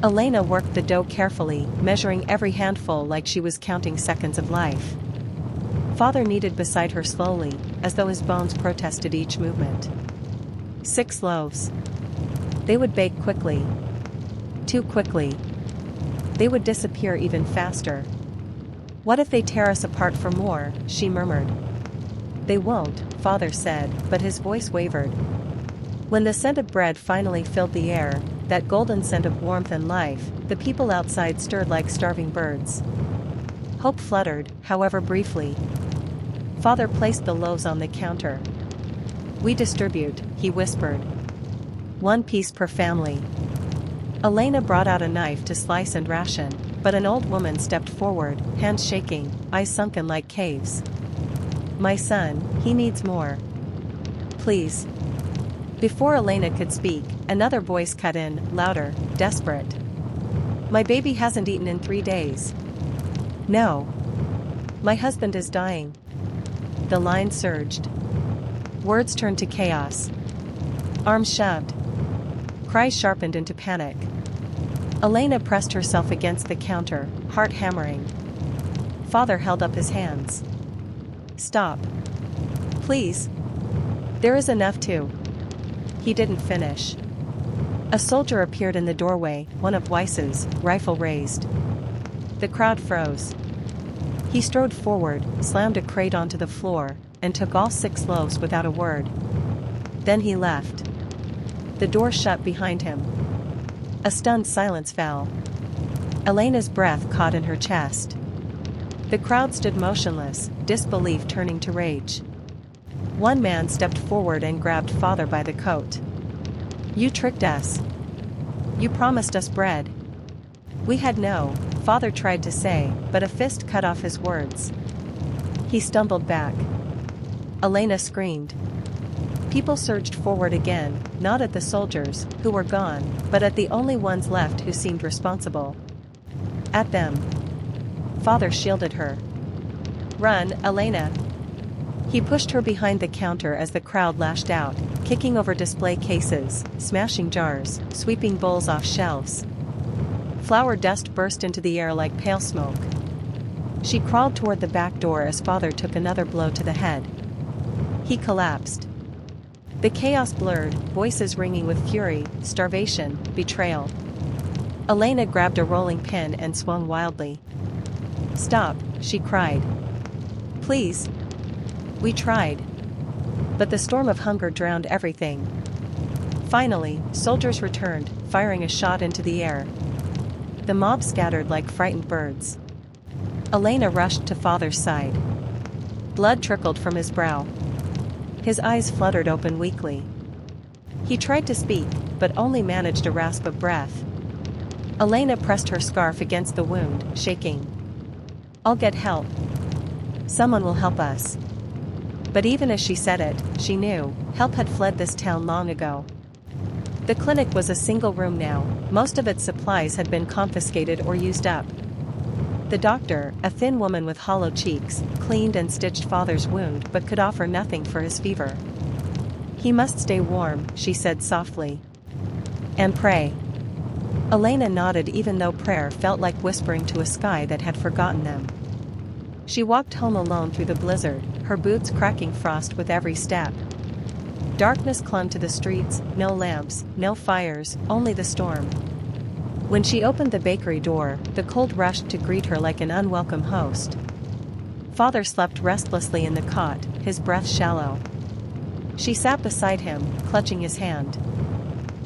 Elena worked the dough carefully, measuring every handful like she was counting seconds of life. Father kneaded beside her slowly, as though his bones protested each movement. 6 loaves. They would bake quickly. Too quickly. They would disappear even faster. "What if they tear us apart for more?" she murmured. "They won't," Father said, but his voice wavered. When the scent of bread finally filled the air, that golden scent of warmth and life, the people outside stirred like starving birds. Hope fluttered, however briefly. Father placed the loaves on the counter. "We distribute," he whispered. 1 piece per family." Elena brought out a knife to slice and ration, but an old woman stepped forward, hands shaking, eyes sunken like caves. "My son, he needs more. Please." Before Elena could speak, another voice cut in, louder, desperate. "My baby hasn't eaten in 3 days. No. My husband is dying." The line surged. Words turned to chaos. Arms shoved. Cries sharpened into panic. Elena pressed herself against the counter, heart hammering. Father held up his hands. "Stop. Please. There is enough to." He didn't finish. A soldier appeared in the doorway, one of Weiss's, rifle raised. The crowd froze. He strode forward, slammed a crate onto the floor, and took all 6 loaves without a word. Then he left. The door shut behind him. A stunned silence fell. Elena's breath caught in her chest. The crowd stood motionless, disbelief turning to rage. One man stepped forward and grabbed Father by the coat. "You tricked us. You promised us bread." We had no, Father tried to say, but a fist cut off his words. He stumbled back. Elena screamed. People surged forward again, not at the soldiers, who were gone, but at the only ones left who seemed responsible. At them. Father shielded her. Run, Elena. He pushed her behind the counter as the crowd lashed out, kicking over display cases, smashing jars, sweeping bowls off shelves. Flour dust burst into the air like pale smoke. She crawled toward the back door as Father took another blow to the head. He collapsed. The chaos blurred, voices ringing with fury, starvation, betrayal. Elena grabbed a rolling pin and swung wildly. Stop, she cried. Please. We tried. But the storm of hunger drowned everything. Finally, soldiers returned, firing a shot into the air. The mob scattered like frightened birds. Elena rushed to Father's side. Blood trickled from his brow. His eyes fluttered open weakly. He tried to speak, but only managed a rasp of breath. Elena pressed her scarf against the wound, shaking. I'll get help. Someone will help us. But even as she said it, she knew, help had fled this town long ago. The clinic was a single room now, most of its supplies had been confiscated or used up. The doctor, a thin woman with hollow cheeks, cleaned and stitched Father's wound but could offer nothing for his fever. He must stay warm, she said softly. And pray. Elena nodded even though prayer felt like whispering to a sky that had forgotten them. She walked home alone through the blizzard, her boots cracking frost with every step. Darkness clung to the streets, no lamps, no fires, only the storm. When she opened the bakery door, the cold rushed to greet her like an unwelcome host. Father slept restlessly in the cot, his breath shallow. She sat beside him, clutching his hand.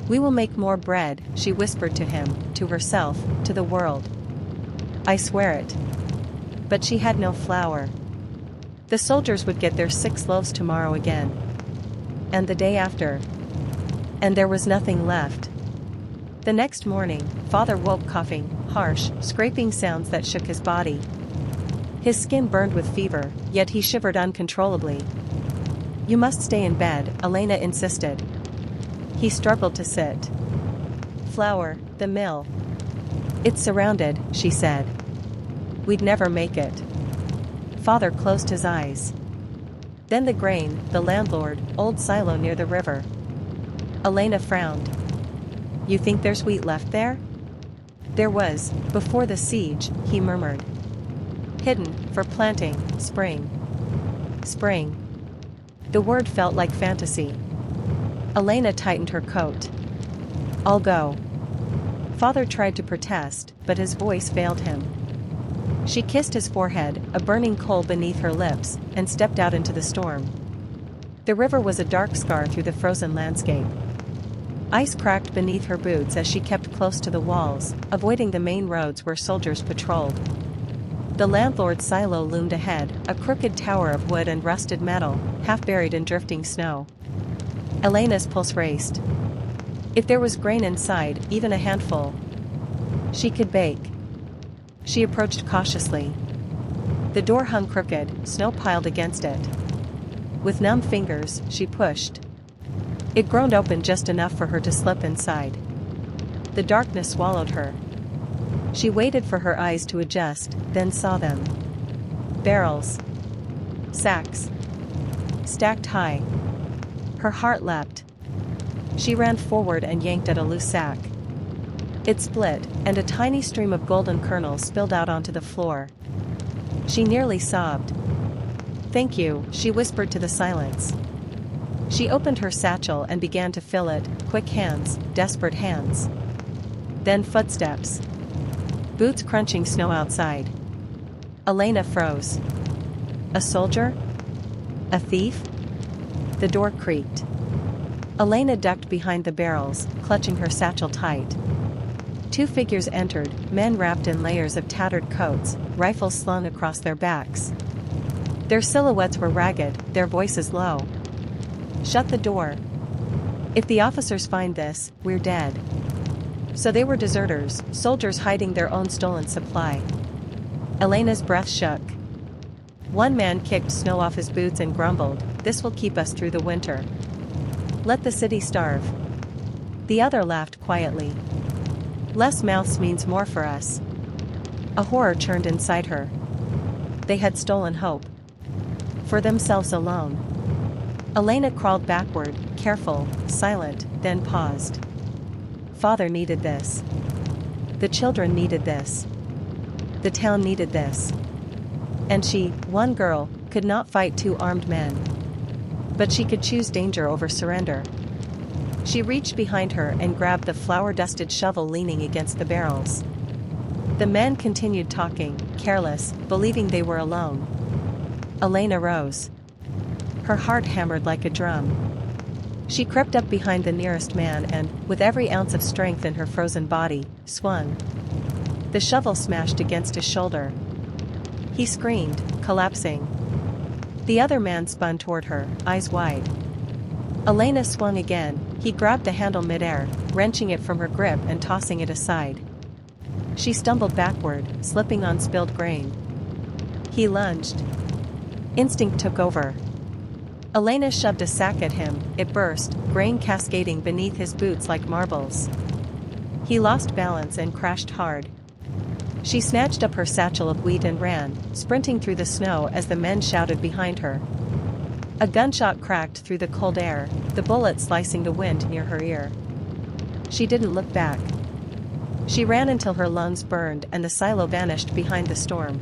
We will make more bread, she whispered to him, to herself, to the world. I swear it. But she had no flour. The soldiers would get their 6 loaves tomorrow again. And the day after. And there was nothing left. The next morning, Father woke coughing, harsh, scraping sounds that shook his body. His skin burned with fever, yet he shivered uncontrollably. You must stay in bed, Elena insisted. He struggled to sit. Flour, the mill. It's surrounded, she said. We'd never make it. Father closed his eyes. Then the grain, the landlord, old silo near the river. Elena frowned. You think there's wheat left there? There was, before the siege, he murmured. Hidden, for planting, spring. Spring. The word felt like fantasy. Elena tightened her coat. I'll go. Father tried to protest, but his voice failed him. She kissed his forehead, a burning coal beneath her lips, and stepped out into the storm. The river was a dark scar through the frozen landscape. Ice cracked beneath her boots as she kept close to the walls, avoiding the main roads where soldiers patrolled. The landlord's silo loomed ahead, a crooked tower of wood and rusted metal, half buried in drifting snow. Elena's pulse raced. If there was grain inside, even a handful, she could bake. She approached cautiously. The door hung crooked, snow piled against it. With numb fingers, she pushed. It groaned open just enough for her to slip inside. The darkness swallowed her. She waited for her eyes to adjust, then saw them. Barrels. Sacks. Stacked high. Her heart leapt. She ran forward and yanked at a loose sack. It split, and a tiny stream of golden kernels spilled out onto the floor. She nearly sobbed. Thank you, she whispered to the silence. She opened her satchel and began to fill it, quick hands, desperate hands. Then footsteps. Boots crunching snow outside. Elena froze. A soldier? A thief? The door creaked. Elena ducked behind the barrels, clutching her satchel tight. 2 figures entered, men wrapped in layers of tattered coats, rifles slung across their backs. Their silhouettes were ragged, their voices low. Shut the door. If the officers find this, we're dead. So they were deserters, soldiers hiding their own stolen supply. Elena's breath shook. One man kicked snow off his boots and grumbled, "This will keep us through the winter. Let the city starve." The other laughed quietly. "Less mouths means more for us." A horror churned inside her. They had stolen hope. For themselves alone. Elena crawled backward, careful, silent, then paused. Father needed this. The children needed this. The town needed this. And she, one girl, could not fight two armed men. But she could choose danger over surrender. She reached behind her and grabbed the flour-dusted shovel leaning against the barrels. The men continued talking, careless, believing they were alone. Elena rose. Her heart hammered like a drum. She crept up behind the nearest man and, with every ounce of strength in her frozen body, swung. The shovel smashed against his shoulder. He screamed, collapsing. The other man spun toward her, eyes wide. Elena swung again. He grabbed the handle midair, wrenching it from her grip and tossing it aside. She stumbled backward, slipping on spilled grain. He lunged. Instinct took over. Elena shoved a sack at him, it burst, grain cascading beneath his boots like marbles. He lost balance and crashed hard. She snatched up her satchel of wheat and ran, sprinting through the snow as the men shouted behind her. A gunshot cracked through the cold air, the bullet slicing the wind near her ear. She didn't look back. She ran until her lungs burned and the silo vanished behind the storm.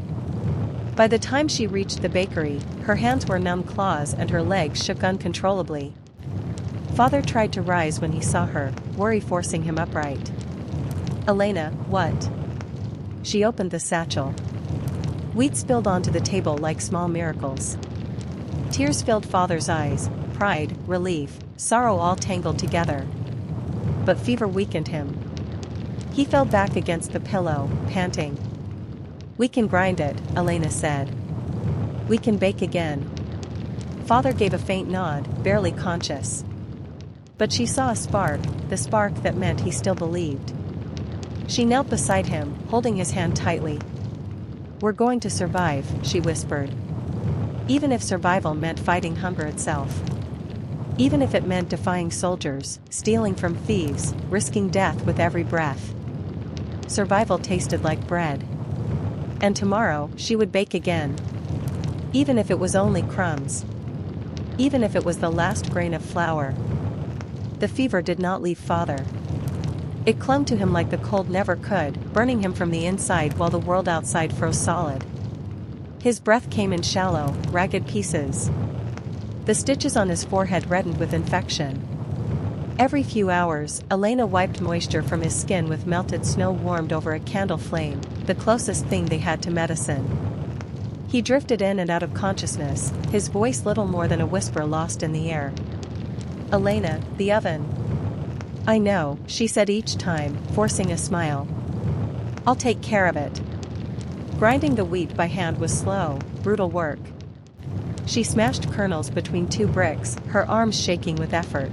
By the time she reached the bakery, her hands were numb claws and her legs shook uncontrollably. Father tried to rise when he saw her, worry forcing him upright. "Elena, what?" She opened the satchel. Wheat spilled onto the table like small miracles. Tears filled Father's eyes, pride, relief, sorrow all tangled together. But fever weakened him. He fell back against the pillow, panting. "We can grind it," Elena said. "We can bake again." Father gave a faint nod, barely conscious. But she saw a spark, the spark that meant he still believed. She knelt beside him, holding his hand tightly. "We're going to survive," she whispered. Even if survival meant fighting hunger itself. Even if it meant defying soldiers, stealing from thieves, risking death with every breath. Survival tasted like bread. And tomorrow, she would bake again. Even if it was only crumbs. Even if it was the last grain of flour. The fever did not leave Father. It clung to him like the cold never could, burning him from the inside while the world outside froze solid. His breath came in shallow, ragged pieces. The stitches on his forehead reddened with infection. Every few hours, Elena wiped moisture from his skin with melted snow warmed over a candle flame, the closest thing they had to medicine. He drifted in and out of consciousness, his voice little more than a whisper lost in the air. "Elena, the oven." "I know," she said each time, forcing a smile. "I'll take care of it." Grinding the wheat by hand was slow, brutal work. She smashed kernels between two bricks, her arms shaking with effort.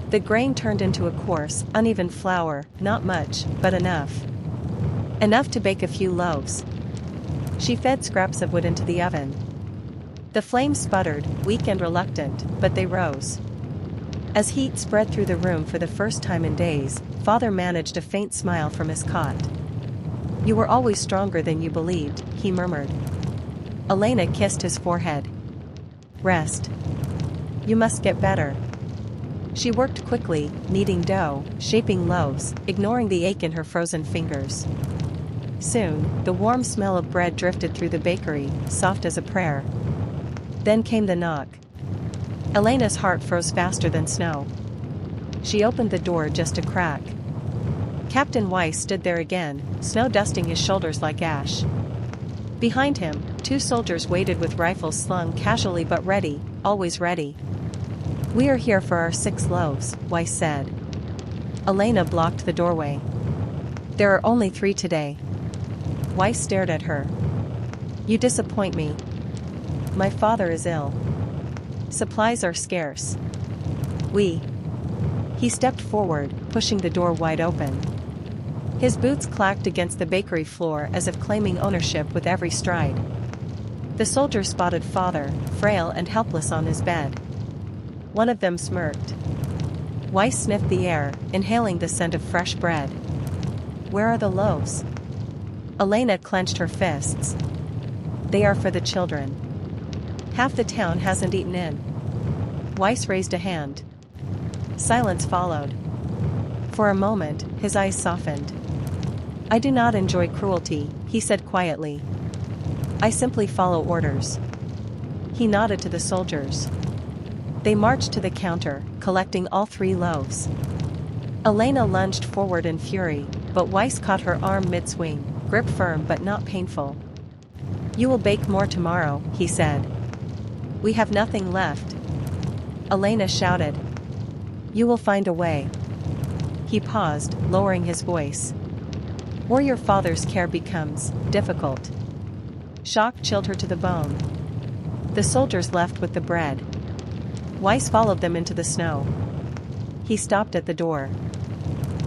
The grain turned into a coarse, uneven flour, not much, but enough. Enough to bake a few loaves. She fed scraps of wood into the oven. The flames sputtered, weak and reluctant, but they rose. As heat spread through the room for the first time in days, Father managed a faint smile from his cot. "You were always stronger than you believed," he murmured. Elena kissed his forehead. "Rest. You must get better." She worked quickly, kneading dough, shaping loaves, ignoring the ache in her frozen fingers. Soon, the warm smell of bread drifted through the bakery, soft as a prayer. Then came the knock. Elena's heart froze faster than snow. She opened the door just a crack. Captain Weiss stood there again, snow dusting his shoulders like ash. Behind him, two soldiers waited with rifles slung casually but ready, always ready. "We are here for our 6 loaves," Weiss said. Elena blocked the doorway. "There are only 3 today." Weiss stared at her. "You disappoint me. My father is ill. Supplies are scarce. We..." He stepped forward, pushing the door wide open. His boots clacked against the bakery floor as if claiming ownership with every stride. The soldiers spotted father, frail and helpless on his bed. One of them smirked. Weiss sniffed the air, inhaling the scent of fresh bread. "Where are the loaves?" Elena clenched her fists. "They are for the children. Half the town hasn't eaten in." Weiss raised a hand. Silence followed. For a moment, his eyes softened. "I do not enjoy cruelty," he said quietly. "I simply follow orders." He nodded to the soldiers. They marched to the counter, collecting all 3 loaves. Elena lunged forward in fury, but Weiss caught her arm mid-swing, grip firm but not painful. "You will bake more tomorrow," he said. "We have nothing left." Elena shouted. "You will find a way." He paused, lowering his voice. "Or your father's care becomes difficult." Shock chilled her to the bone. The soldiers left with the bread. Weiss followed them into the snow. He stopped at the door.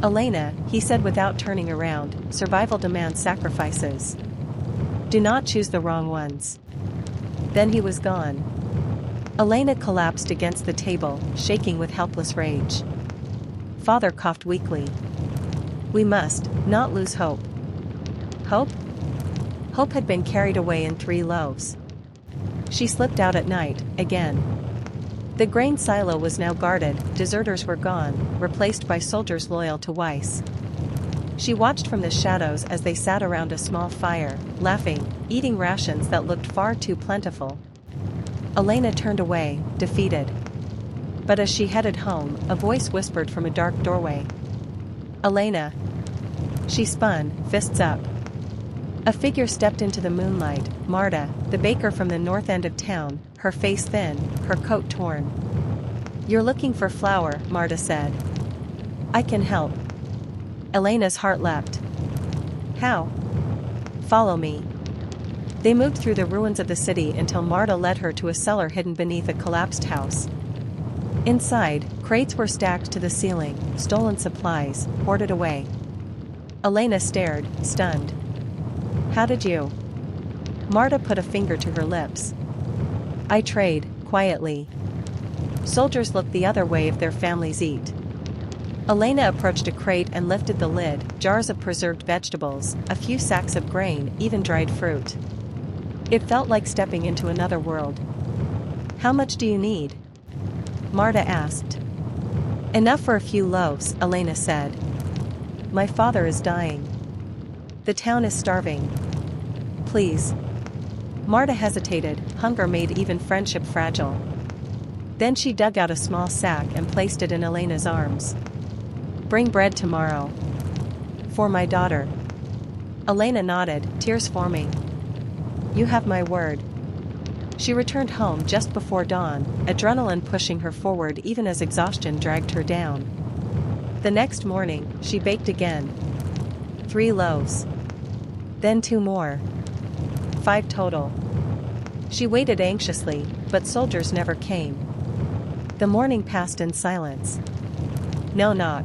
"Elena," he said without turning around, "survival demands sacrifices. Do not choose the wrong ones." Then he was gone. Elena collapsed against the table, shaking with helpless rage. Father coughed weakly. "We must not lose hope." Hope? Hope had been carried away in 3 loaves. She slipped out at night, again. The grain silo was now guarded, deserters were gone, replaced by soldiers loyal to Weiss. She watched from the shadows as they sat around a small fire, laughing, eating rations that looked far too plentiful. Elena turned away, defeated. But as she headed home, a voice whispered from a dark doorway. "Elena." She spun, fists up. A figure stepped into the moonlight, Marta, the baker from the north end of town, her face thin, her coat torn. "You're looking for flour," Marta said. "I can help." Elena's heart leapt. "How?" "Follow me." They moved through the ruins of the city until Marta led her to a cellar hidden beneath a collapsed house. Inside, crates were stacked to the ceiling, stolen supplies, hoarded away. Elena stared, stunned. "How did you?" Marta put a finger to her lips. "I trade, quietly. Soldiers look the other way if their families eat." Elena approached a crate and lifted the lid, jars of preserved vegetables, a few sacks of grain, even dried fruit. It felt like stepping into another world. "How much do you need?" Marta asked. "Enough for a few loaves," Elena said. "My father is dying. The town is starving. Please." Marta hesitated, hunger made even friendship fragile. Then she dug out a small sack and placed it in Elena's arms. "Bring bread tomorrow. For my daughter." Elena nodded, tears forming. "You have my word." She returned home just before dawn, adrenaline pushing her forward even as exhaustion dragged her down. The next morning, she baked again. 3 loaves. Then 2 more. 5 total. She waited anxiously, but soldiers never came. The morning passed in silence. No knock.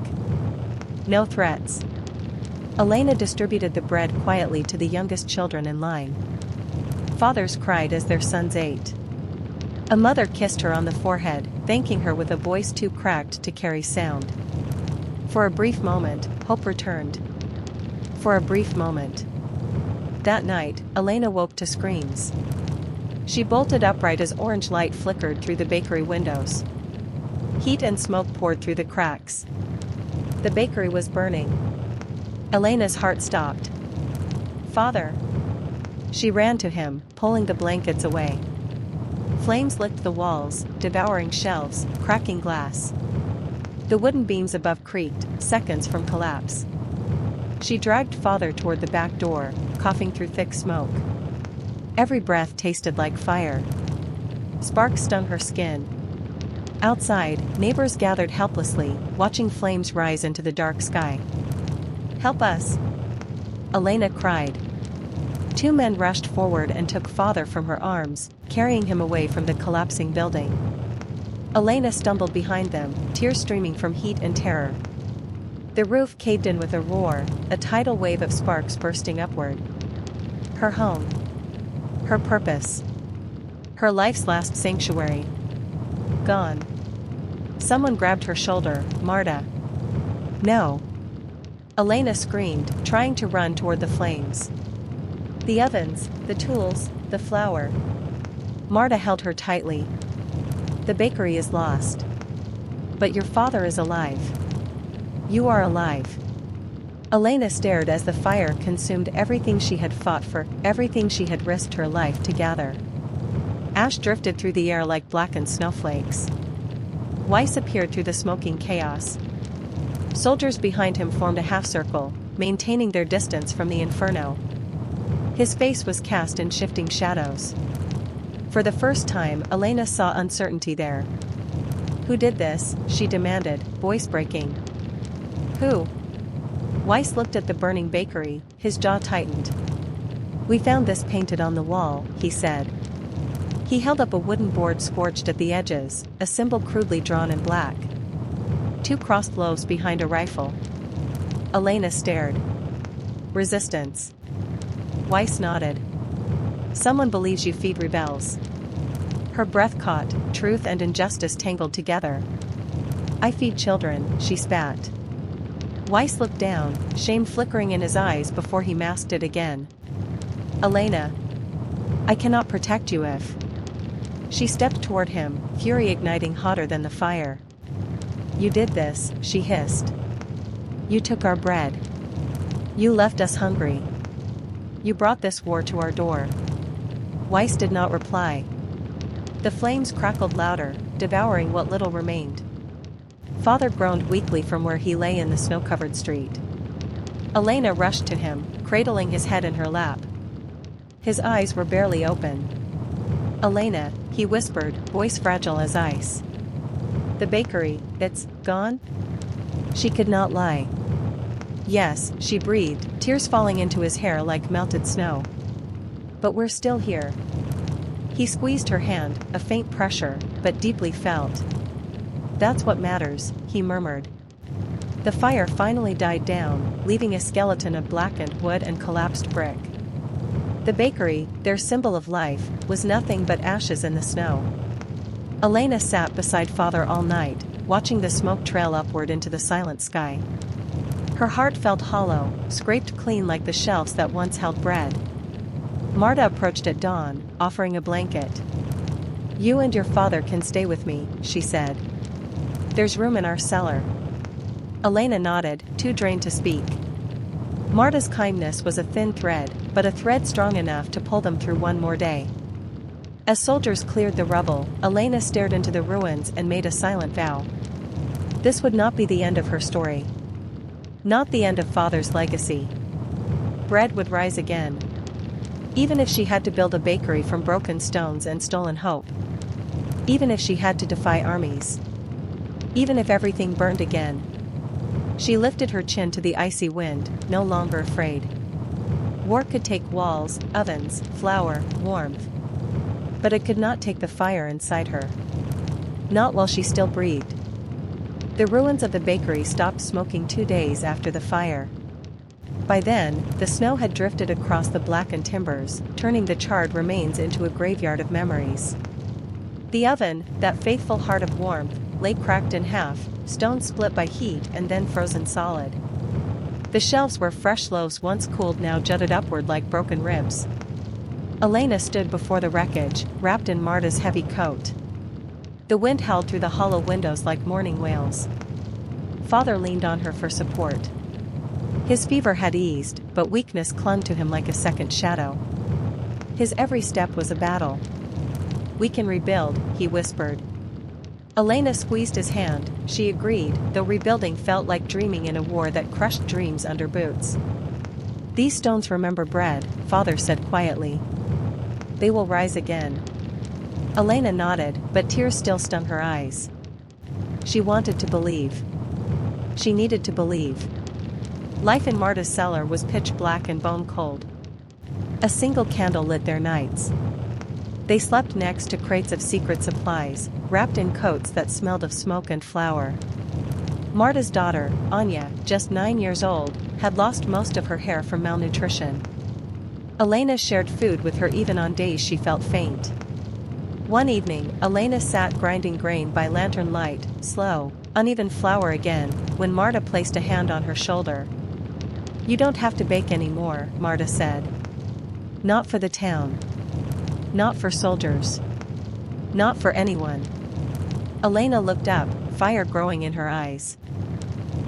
No threats. Elena distributed the bread quietly to the youngest children in line. Fathers cried as their sons ate. A mother kissed her on the forehead, thanking her with a voice too cracked to carry sound. For a brief moment, hope returned. For a brief moment. That night, Elena woke to screams. She bolted upright as orange light flickered through the bakery windows. Heat and smoke poured through the cracks. The bakery was burning. Elena's heart stopped. "Father!" She ran to him, pulling the blankets away. Flames licked the walls, devouring shelves, cracking glass. The wooden beams above creaked, seconds from collapse. She dragged father toward the back door, coughing through thick smoke. Every breath tasted like fire. Sparks stung her skin. Outside, neighbors gathered helplessly, watching flames rise into the dark sky. "Help us!" Elena cried. 2 men rushed forward and took father from her arms, carrying him away from the collapsing building. Elena stumbled behind them, tears streaming from heat and terror. The roof caved in with a roar, a tidal wave of sparks bursting upward. Her home. Her purpose. Her life's last sanctuary. Gone. Someone grabbed her shoulder. Marta. No. Elena screamed, trying to run toward the flames. The ovens, the tools, the flour. Marta held her tightly. The bakery is lost. But your father is alive. You are alive. Elena stared as the fire consumed everything she had fought for, everything she had risked her life to gather. Ash drifted through the air like blackened snowflakes. Weiss appeared through the smoking chaos. Soldiers behind him formed a half-circle, maintaining their distance from the inferno. His face was cast in shifting shadows. For the first time, Elena saw uncertainty there. Who did this? She demanded, voice breaking. Who? Weiss looked at the burning bakery, his jaw tightened. We found this painted on the wall, he said. He held up a wooden board scorched at the edges, a symbol crudely drawn in black. 2 crossed loaves behind a rifle. Elena stared. Resistance. Weiss nodded. Someone believes you feed rebels. Her breath caught, truth and injustice tangled together. I feed children, she spat. Weiss looked down, shame flickering in his eyes before he masked it again. Elena. I cannot protect you if. She stepped toward him, fury igniting hotter than the fire. You did this, she hissed. You took our bread. You left us hungry. You brought this war to our door. Weiss did not reply. The flames crackled louder, devouring what little remained. Father groaned weakly from where he lay in the snow-covered street. Elena rushed to him, cradling his head in her lap. His eyes were barely open. Elena, he whispered, voice fragile as ice. The bakery, it's gone? She could not lie. Yes, she breathed, tears falling into his hair like melted snow. But we're still here. He squeezed her hand, a faint pressure, but deeply felt. That's what matters, he murmured. The fire finally died down, leaving a skeleton of blackened wood and collapsed brick. The bakery, their symbol of life, was nothing but ashes in the snow. Elena sat beside Father all night, watching the smoke trail upward into the silent sky. Her heart felt hollow, scraped clean like the shelves that once held bread. Marta approached at dawn, offering a blanket. You and your father can stay with me, she said. There's room in our cellar. Elena nodded, too drained to speak. Marta's kindness was a thin thread, but a thread strong enough to pull them through one more day. As soldiers cleared the rubble, Elena stared into the ruins and made a silent vow. This would not be the end of her story. Not the end of Father's legacy. Bread would rise again. Even if she had to build a bakery from broken stones and stolen hope. Even if she had to defy armies. Even if everything burned again. She lifted her chin to the icy wind, no longer afraid. War could take walls, ovens, flour, warmth. But it could not take the fire inside her. Not while she still breathed. The ruins of the bakery stopped smoking 2 days after the fire. By then, the snow had drifted across the blackened timbers, turning the charred remains into a graveyard of memories. The oven, that faithful heart of warmth, lay cracked in half, stone split by heat and then frozen solid. The shelves where fresh loaves once cooled now jutted upward like broken ribs. Elena stood before the wreckage, wrapped in Marta's heavy coat. The wind howled through the hollow windows like mourning wails. Father leaned on her for support. His fever had eased, but weakness clung to him like a second shadow. His every step was a battle. We can rebuild, he whispered. Elena squeezed his hand, she agreed, though rebuilding felt like dreaming in a war that crushed dreams under boots. These stones remember bread, Father said quietly. They will rise again. Elena nodded, but tears still stung her eyes. She wanted to believe. She needed to believe. Life in Marta's cellar was pitch black and bone cold. A single candle lit their nights. They slept next to crates of secret supplies, wrapped in coats that smelled of smoke and flour. Marta's daughter, Anya, just 9 years old, had lost most of her hair from malnutrition. Elena shared food with her even on days she felt faint. One evening, Elena sat grinding grain by lantern light, slow, uneven flour again, when Marta placed a hand on her shoulder. "You don't have to bake anymore," Marta said. "Not for the town. Not for soldiers. Not for anyone." Elena looked up, fire growing in her eyes.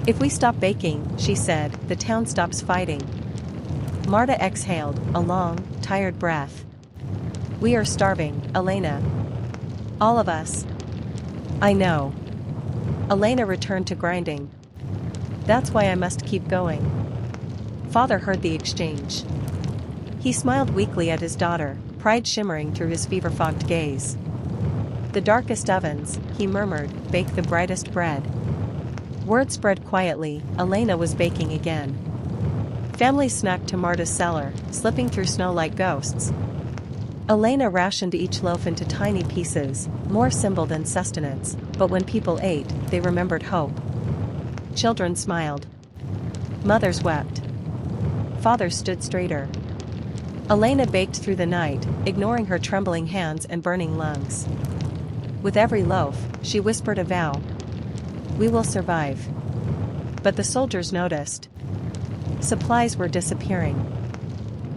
"If we stop baking," she said, "the town stops fighting." Marta exhaled, a long, tired breath. "We are starving, Elena. All of us." "I know." Elena returned to grinding. "That's why I must keep going." Father heard the exchange. He smiled weakly at his daughter, pride shimmering through his fever-fogged gaze. "The darkest ovens," he murmured, "bake the brightest bread." Word spread quietly, Elena was baking again. Families snacked to Marta's cellar, slipping through snow like ghosts. Elena rationed each loaf into tiny pieces, more symbol than sustenance, but when people ate, they remembered hope. Children smiled. Mothers wept. Fathers stood straighter. Elena baked through the night, ignoring her trembling hands and burning lungs. With every loaf, she whispered a vow. "We will survive." But the soldiers noticed. Supplies were disappearing.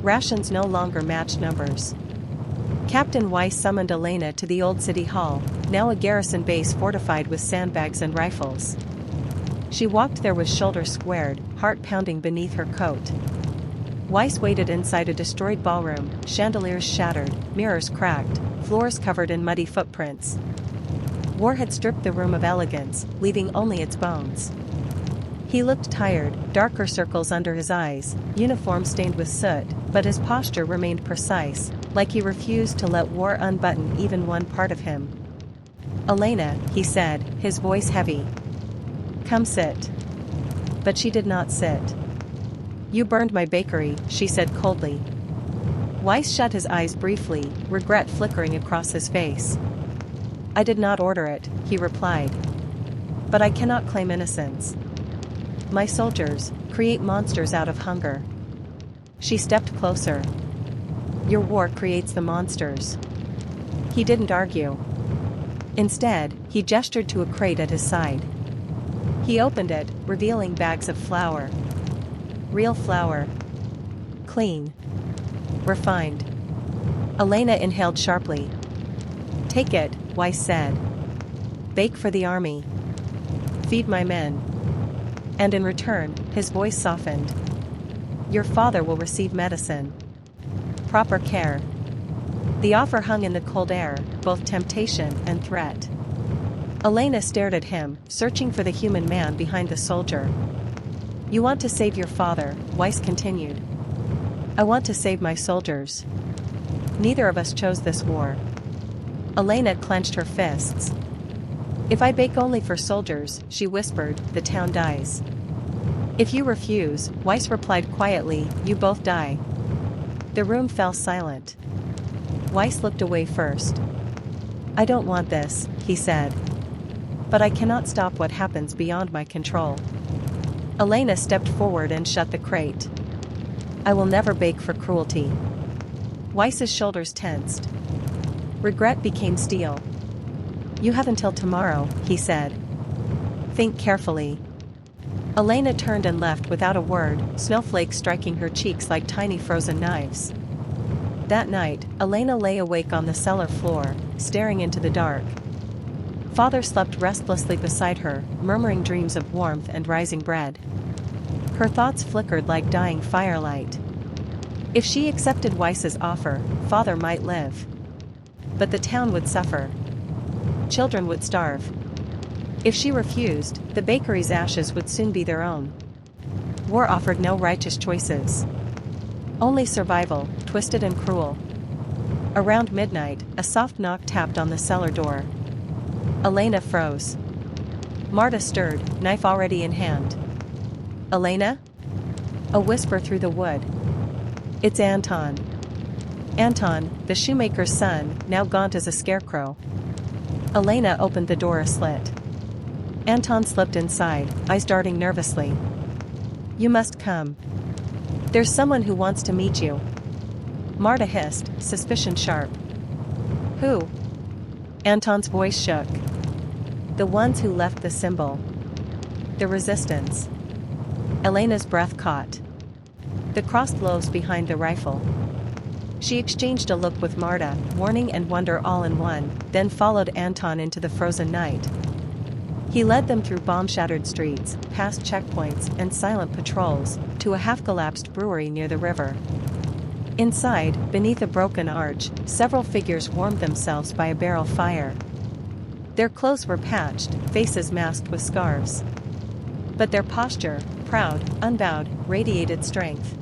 Rations no longer matched numbers. Captain Weiss summoned Elena to the old city hall, now a garrison base fortified with sandbags and rifles. She walked there with shoulders squared, heart pounding beneath her coat. Weiss waited inside a destroyed ballroom, chandeliers shattered, mirrors cracked, floors covered in muddy footprints. War had stripped the room of elegance, leaving only its bones. He looked tired, darker circles under his eyes, uniform stained with soot, but his posture remained precise, like he refused to let war unbutton even one part of him. "Elena," he said, his voice heavy. "Come sit." But she did not sit. "You burned my bakery," she said coldly. Weiss shut his eyes briefly, regret flickering across his face. "I did not order it," he replied. "But I cannot claim innocence. My soldiers create monsters out of hunger." She stepped closer. "Your war creates the monsters." He didn't argue. Instead, he gestured to a crate at his side. He opened it, revealing bags of flour. Real flour. Clean. Refined. Elena inhaled sharply. "Take it," Weiss said. "Bake for the army. Feed my men." And in return, his voice softened. "Your father will receive medicine. Proper care." The offer hung in the cold air, both temptation and threat. Elena stared at him, searching for the human man behind the soldier. "You want to save your father," Weiss continued. "I want to save my soldiers. Neither of us chose this war." Elena clenched her fists. "If I bake only for soldiers," she whispered, "the town dies. If you refuse," Weiss replied quietly, "you both die." The room fell silent. Weiss looked away first. "I don't want this," he said. "But I cannot stop what happens beyond my control." Elena stepped forward and shut the crate. "I will never bake for cruelty." Weiss's shoulders tensed. Regret became steel. "You have until tomorrow," he said. "Think carefully." Elena turned and left without a word, snowflakes striking her cheeks like tiny frozen knives. That night, Elena lay awake on the cellar floor, staring into the dark. Father slept restlessly beside her, murmuring dreams of warmth and rising bread. Her thoughts flickered like dying firelight. If she accepted Weiss's offer, Father might live. But the town would suffer. Children would starve. If she refused, the bakery's ashes would soon be their own. War offered no righteous choices. Only survival, twisted and cruel. Around midnight, a soft knock tapped on the cellar door. Elena froze. Marta stirred, knife already in hand. "Elena?" A whisper through the wood. "It's Anton." Anton, the shoemaker's son, now gaunt as a scarecrow. Elena opened the door a slit. Anton slipped inside, eyes darting nervously. You must come. There's someone who wants to meet you. Marta hissed, suspicion sharp. Who? Anton's voice shook. The ones who left the symbol. The resistance. Elena's breath caught. The crossed loaves behind the rifle. She exchanged a look with Marta, warning and wonder all in one, then followed Anton into the frozen night. He led them through bomb-shattered streets, past checkpoints and silent patrols, to a half-collapsed brewery near the river. Inside, beneath a broken arch, several figures warmed themselves by a barrel fire. Their clothes were patched, faces masked with scarves. But their posture, proud, unbowed, radiated strength.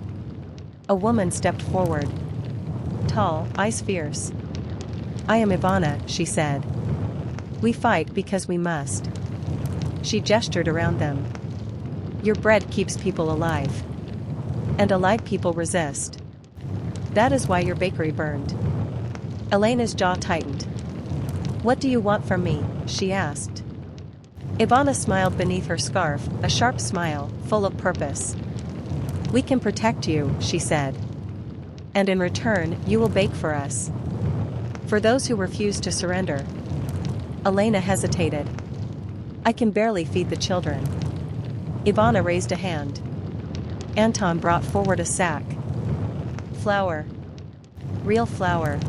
A woman stepped forward. Tall, eyes fierce. I am Ivana, she said. We fight because we must. She gestured around them. Your bread keeps people alive. And alive people resist. That is why your bakery burned. Elena's jaw tightened. What do you want from me? She asked. Ivana smiled beneath her scarf, a sharp smile, full of purpose. We can protect you, she said. And in return, you will bake for us. For those who refuse to surrender. Elena hesitated. I can barely feed the children. Ivana raised a hand. Anton brought forward a sack. Flour. Real flour.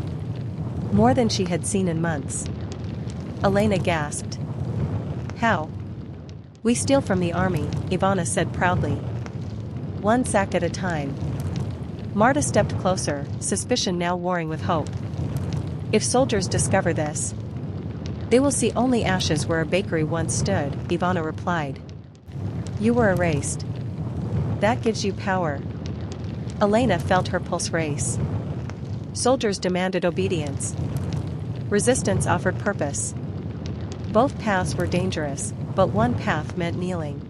More than she had seen in months. Elena gasped. How? We steal from the army, Ivana said proudly. One sack at a time. Marta stepped closer, suspicion now warring with hope. If soldiers discover this, they will see only ashes where a bakery once stood, Ivana replied. You were erased. That gives you power. Elena felt her pulse race. Soldiers demanded obedience. Resistance offered purpose. Both paths were dangerous, but one path meant kneeling.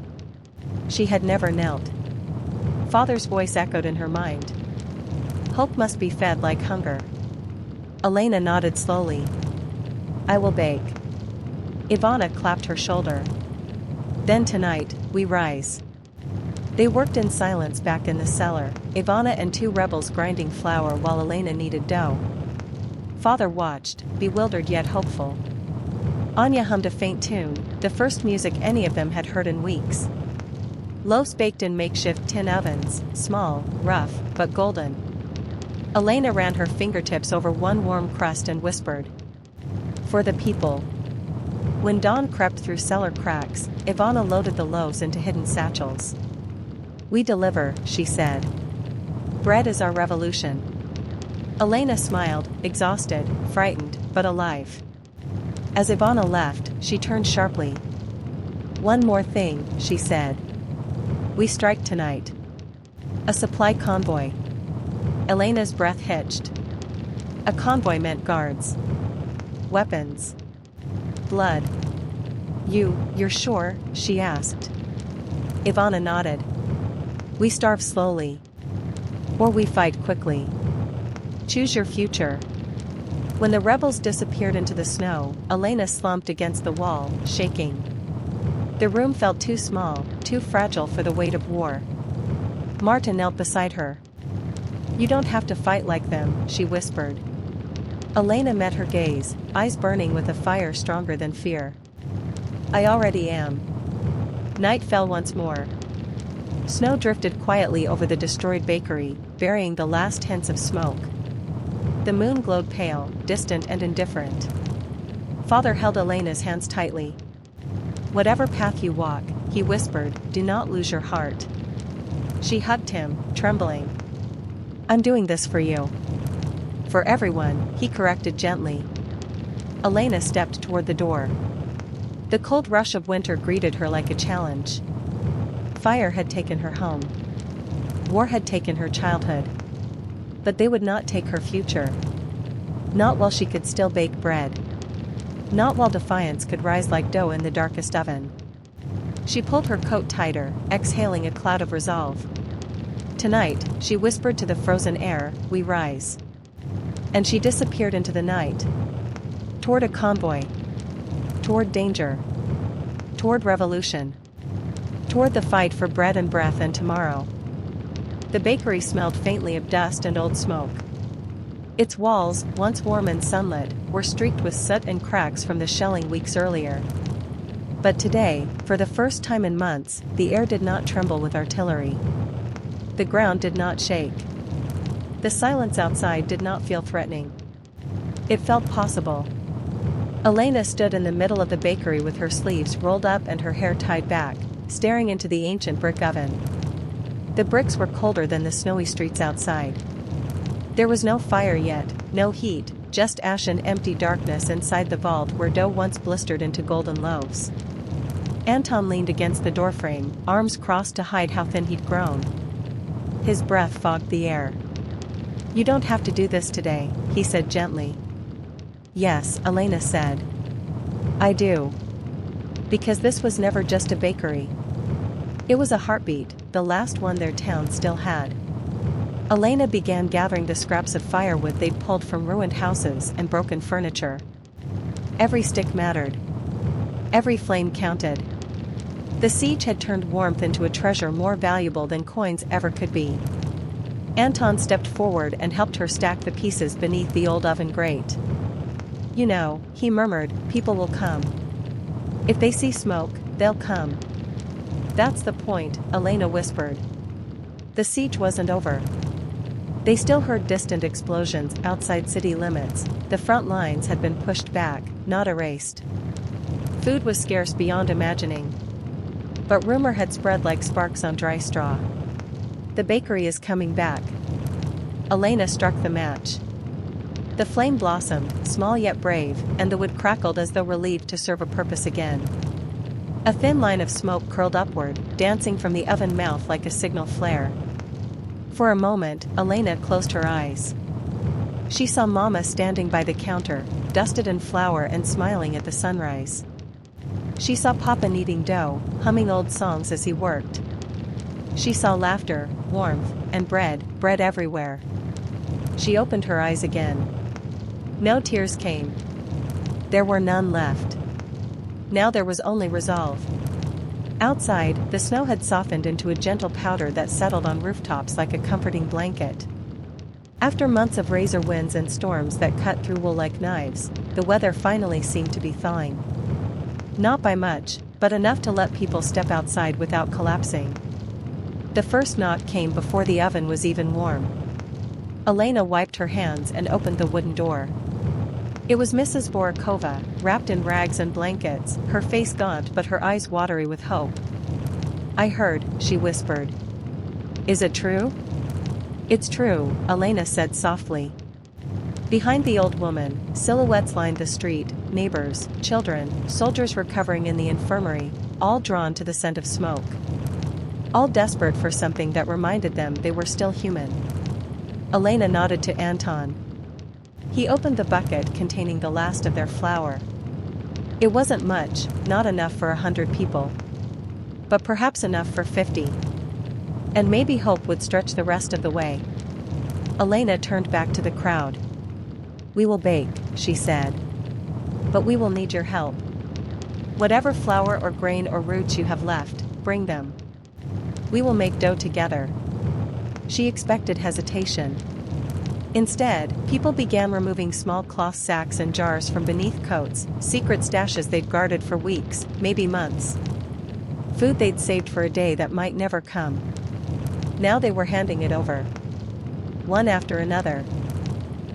She had never knelt. Father's voice echoed in her mind. Hope must be fed like hunger. Elena nodded slowly. I will bake. Ivana clapped her shoulder. Then tonight, we rise. They worked in silence back in the cellar, Ivana and two rebels grinding flour while Elena kneaded dough. Father watched, bewildered yet hopeful. Anya hummed a faint tune, the first music any of them had heard in weeks. Loaves baked in makeshift tin ovens, small, rough, but golden. Elena ran her fingertips over one warm crust and whispered. For the people. When dawn crept through cellar cracks, Ivana loaded the loaves into hidden satchels. We deliver, she said. Bread is our revolution. Elena smiled, exhausted, frightened, but alive. As Ivana left, she turned sharply. One more thing, she said. We strike tonight. A supply convoy. Elena's breath hitched. A convoy meant guards. Weapons. Blood. You're sure? She asked. Ivana nodded. We starve slowly. Or we fight quickly. Choose your future. When the rebels disappeared into the snow, Elena slumped against the wall, shaking. The room felt too small, too fragile for the weight of war. Marta knelt beside her. You don't have to fight like them, she whispered. Elena met her gaze, eyes burning with a fire stronger than fear. I already am. Night fell once more. Snow drifted quietly over the destroyed bakery, burying the last hints of smoke. The moon glowed pale, distant and indifferent. Father held Elena's hands tightly. Whatever path you walk, he whispered, do not lose your heart. She hugged him, trembling. I'm doing this for you. For everyone, he corrected gently. Elena stepped toward the door. The cold rush of winter greeted her like a challenge. Fire had taken her home. War had taken her childhood. But they would not take her future. Not while she could still bake bread. Not while defiance could rise like dough in the darkest oven. She pulled her coat tighter, exhaling a cloud of resolve. Tonight, she whispered to the frozen air, we rise. And she disappeared into the night. Toward a convoy. Toward danger. Toward revolution. Toward the fight for bread and breath and tomorrow. The bakery smelled faintly of dust and old smoke. Its walls, once warm and sunlit, were streaked with soot and cracks from the shelling weeks earlier. But today, for the first time in months, the air did not tremble with artillery. The ground did not shake. The silence outside did not feel threatening. It felt possible. Elena stood in the middle of the bakery with her sleeves rolled up and her hair tied back, staring into the ancient brick oven. The bricks were colder than the snowy streets outside. There was no fire yet, no heat, just ash and empty darkness inside the vault where dough once blistered into golden loaves. Anton leaned against the doorframe, arms crossed to hide how thin he'd grown. His breath fogged the air. "You don't have to do this today," he said gently. "Yes," Elena said. "I do. Because this was never just a bakery. It was a heartbeat, the last one their town still had." Elena began gathering the scraps of firewood they'd pulled from ruined houses and broken furniture. Every stick mattered. Every flame counted. The siege had turned warmth into a treasure more valuable than coins ever could be. Anton stepped forward and helped her stack the pieces beneath the old oven grate. "You know," he murmured, "people will come. If they see smoke, they'll come." "That's the point," Elena whispered. The siege wasn't over. They still heard distant explosions outside city limits. The front lines had been pushed back, not erased. Food was scarce beyond imagining. But rumor had spread like sparks on dry straw. "The bakery is coming back." Elena struck the match. The flame blossomed, small yet brave, and the wood crackled as though relieved to serve a purpose again. A thin line of smoke curled upward, dancing from the oven mouth like a signal flare. For a moment, Elena closed her eyes. She saw Mama standing by the counter, dusted in flour and smiling at the sunrise. She saw Papa kneading dough, humming old songs as he worked. She saw laughter, warmth, and bread everywhere. She opened her eyes again. No tears came. There were none left. Now there was only resolve. Outside, the snow had softened into a gentle powder that settled on rooftops like a comforting blanket. After months of razor winds and storms that cut through wool like knives, the weather finally seemed to be thawing. Not by much, but enough to let people step outside without collapsing. The first knock came before the oven was even warm. Elena wiped her hands and opened the wooden door. It was Mrs. Vorakova, wrapped in rags and blankets, her face gaunt but her eyes watery with hope. "I heard," she whispered. "Is it true?" "It's true," Elena said softly. Behind the old woman, silhouettes lined the street, neighbors, children, soldiers recovering in the infirmary, all drawn to the scent of smoke. All desperate for something that reminded them they were still human. Elena nodded to Anton. He opened the bucket containing the last of their flour. It wasn't much, not enough for 100 people. But perhaps enough for 50. And maybe hope would stretch the rest of the way. Elena turned back to the crowd. "We will bake," she said. "But we will need your help. Whatever flour or grain or roots you have left, bring them. We will make dough together." She expected hesitation. Instead, people began removing small cloth sacks and jars from beneath coats, secret stashes they'd guarded for weeks, maybe months. Food they'd saved for a day that might never come. Now they were handing it over. One after another.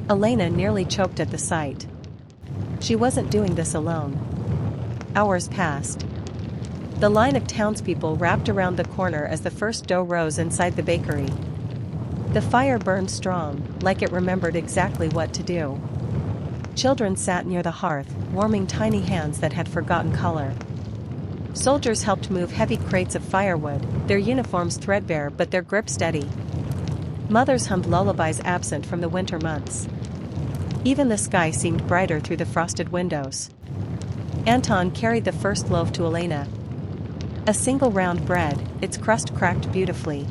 Elena nearly choked at the sight. She wasn't doing this alone. Hours passed. The line of townspeople wrapped around the corner as the first dough rose inside the bakery. The fire burned strong, like it remembered exactly what to do. Children sat near the hearth, warming tiny hands that had forgotten color. Soldiers helped move heavy crates of firewood, their uniforms threadbare but their grip steady. Mothers hummed lullabies absent from the winter months. Even the sky seemed brighter through the frosted windows. Anton carried the first loaf to Elena. A single round bread, its crust cracked beautifully.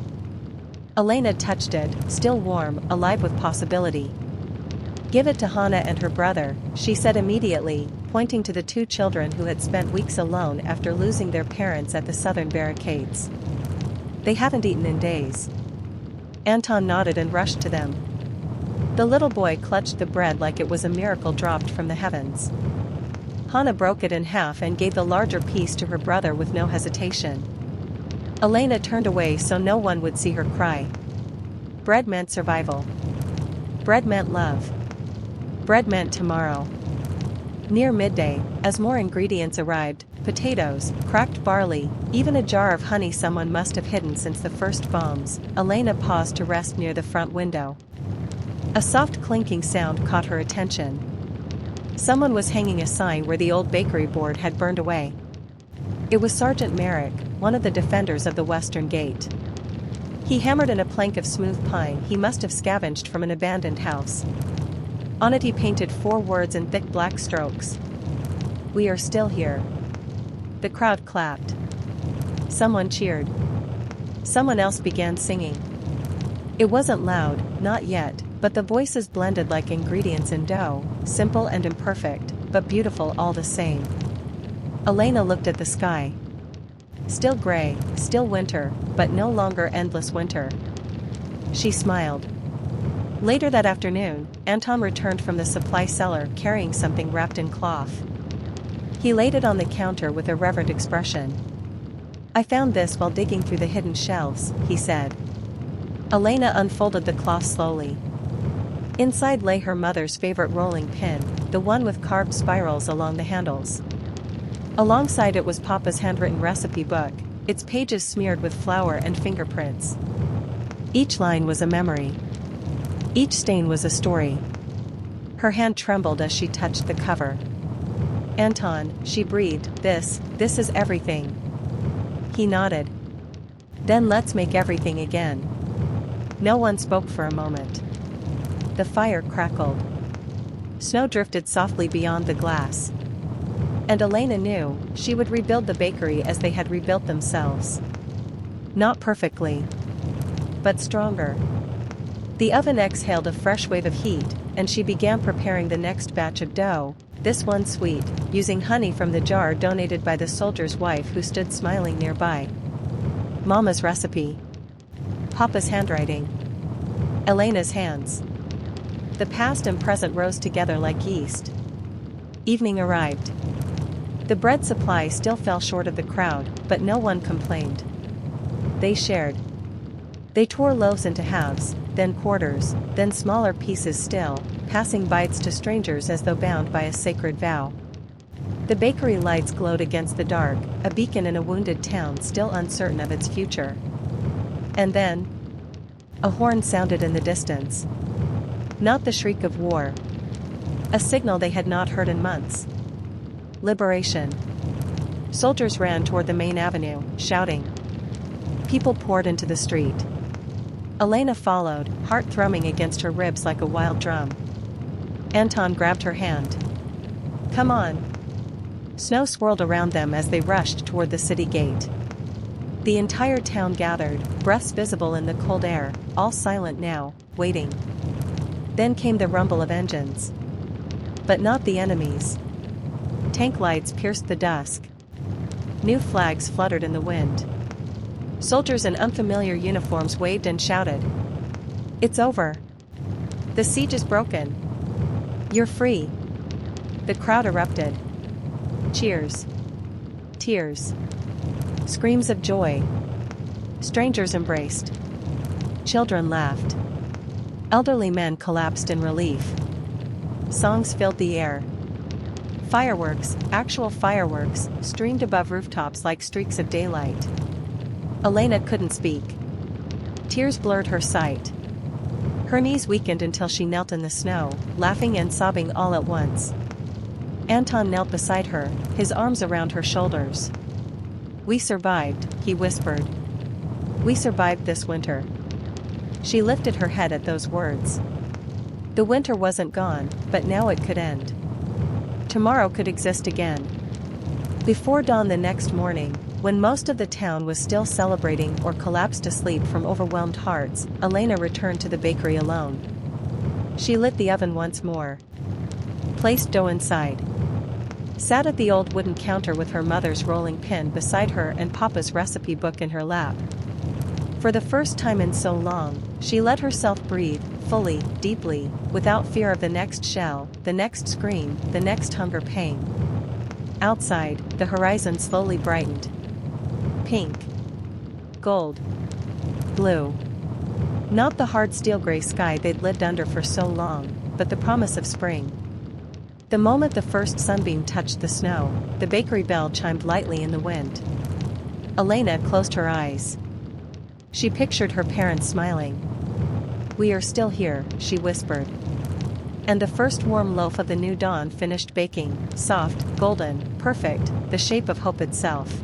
Elena touched it, still warm, alive with possibility. "Give it to Hannah and her brother," she said immediately, pointing to the two children who had spent weeks alone after losing their parents at the southern barricades. They haven't eaten in days. Anton nodded and rushed to them. The little boy clutched the bread like it was a miracle dropped from the heavens. Hannah broke it in half and gave the larger piece to her brother with no hesitation. Elena turned away so no one would see her cry. Bread meant survival. Bread meant love. Bread meant tomorrow. Near midday, as more ingredients arrived, potatoes, cracked barley, even a jar of honey someone must have hidden since the first bombs, Elena paused to rest near the front window. A soft clinking sound caught her attention. Someone was hanging a sign where the old bakery board had burned away. It was Sergeant Merrick, one of the defenders of the western gate. He hammered in a plank of smooth pine he must have scavenged from an abandoned house. On it he painted 4 words in thick black strokes. "We are still here." The crowd clapped. Someone cheered. Someone else began singing. It wasn't loud, not yet, but the voices blended like ingredients in dough, simple and imperfect, but beautiful all the same. Elena looked at the sky. Still gray, still winter, but no longer endless winter. She smiled. Later that afternoon, Anton returned from the supply cellar carrying something wrapped in cloth. He laid it on the counter with a reverent expression. "I found this while digging through the hidden shelves," he said. Elena unfolded the cloth slowly. Inside lay her mother's favorite rolling pin, the one with carved spirals along the handles. Alongside it was Papa's handwritten recipe book, its pages smeared with flour and fingerprints. Each line was a memory. Each stain was a story. Her hand trembled as she touched the cover. "Anton," she breathed, this is everything." He nodded. "Then let's make everything again." No one spoke for a moment. The fire crackled. Snow drifted softly beyond the glass. And Elena knew she would rebuild the bakery as they had rebuilt themselves. Not perfectly, but stronger. The oven exhaled a fresh wave of heat, and she began preparing the next batch of dough, this one sweet, using honey from the jar donated by the soldier's wife who stood smiling nearby. Mama's recipe. Papa's handwriting. Elena's hands. The past and present rose together like yeast. Evening arrived. The bread supply still fell short of the crowd, but no one complained. They shared. They tore loaves into halves, then quarters, then smaller pieces still, passing bites to strangers as though bound by a sacred vow. The bakery lights glowed against the dark, a beacon in a wounded town still uncertain of its future. And then, a horn sounded in the distance. Not the shriek of war. A signal they had not heard in months. Liberation. Soldiers ran toward the main avenue, shouting. People poured into the street. Elena followed, heart thrumming against her ribs like a wild drum. Anton grabbed her hand. "Come on." Snow swirled around them as they rushed toward the city gate. The entire town gathered, breaths visible in the cold air, all silent now, waiting. Then came the rumble of engines. But not the enemies. Tank lights pierced the dusk. New flags fluttered in the wind. Soldiers in unfamiliar uniforms waved and shouted. "It's over. The siege is broken. You're free." The crowd erupted. Cheers. Tears. Screams of joy. Strangers embraced. Children laughed. Elderly men collapsed in relief. Songs filled the air. Fireworks, actual fireworks, streamed above rooftops like streaks of daylight. Elena couldn't speak. Tears blurred her sight. Her knees weakened until she knelt in the snow, laughing and sobbing all at once. Anton knelt beside her, his arms around her shoulders. "We survived," he whispered. "We survived this winter." She lifted her head at those words. The winter wasn't gone, but now it could end. Tomorrow could exist again. Before dawn the next morning, when most of the town was still celebrating or collapsed asleep from overwhelmed hearts, Elena returned to the bakery alone. She lit the oven once more. Placed dough inside. sat at the old wooden counter with her mother's rolling pin beside her and Papa's recipe book in her lap. For the first time in so long, she let herself breathe, fully, deeply, without fear of the next shell, the next scream, the next hunger pang. Outside, the horizon slowly brightened. Pink. Gold. Blue. Not the hard steel gray sky they'd lived under for so long, but the promise of spring. The moment the first sunbeam touched the snow, the bakery bell chimed lightly in the wind. Elena closed her eyes. She pictured her parents smiling. "We are still here," she whispered. And the first warm loaf of the new dawn finished baking, soft, golden, perfect, the shape of hope itself.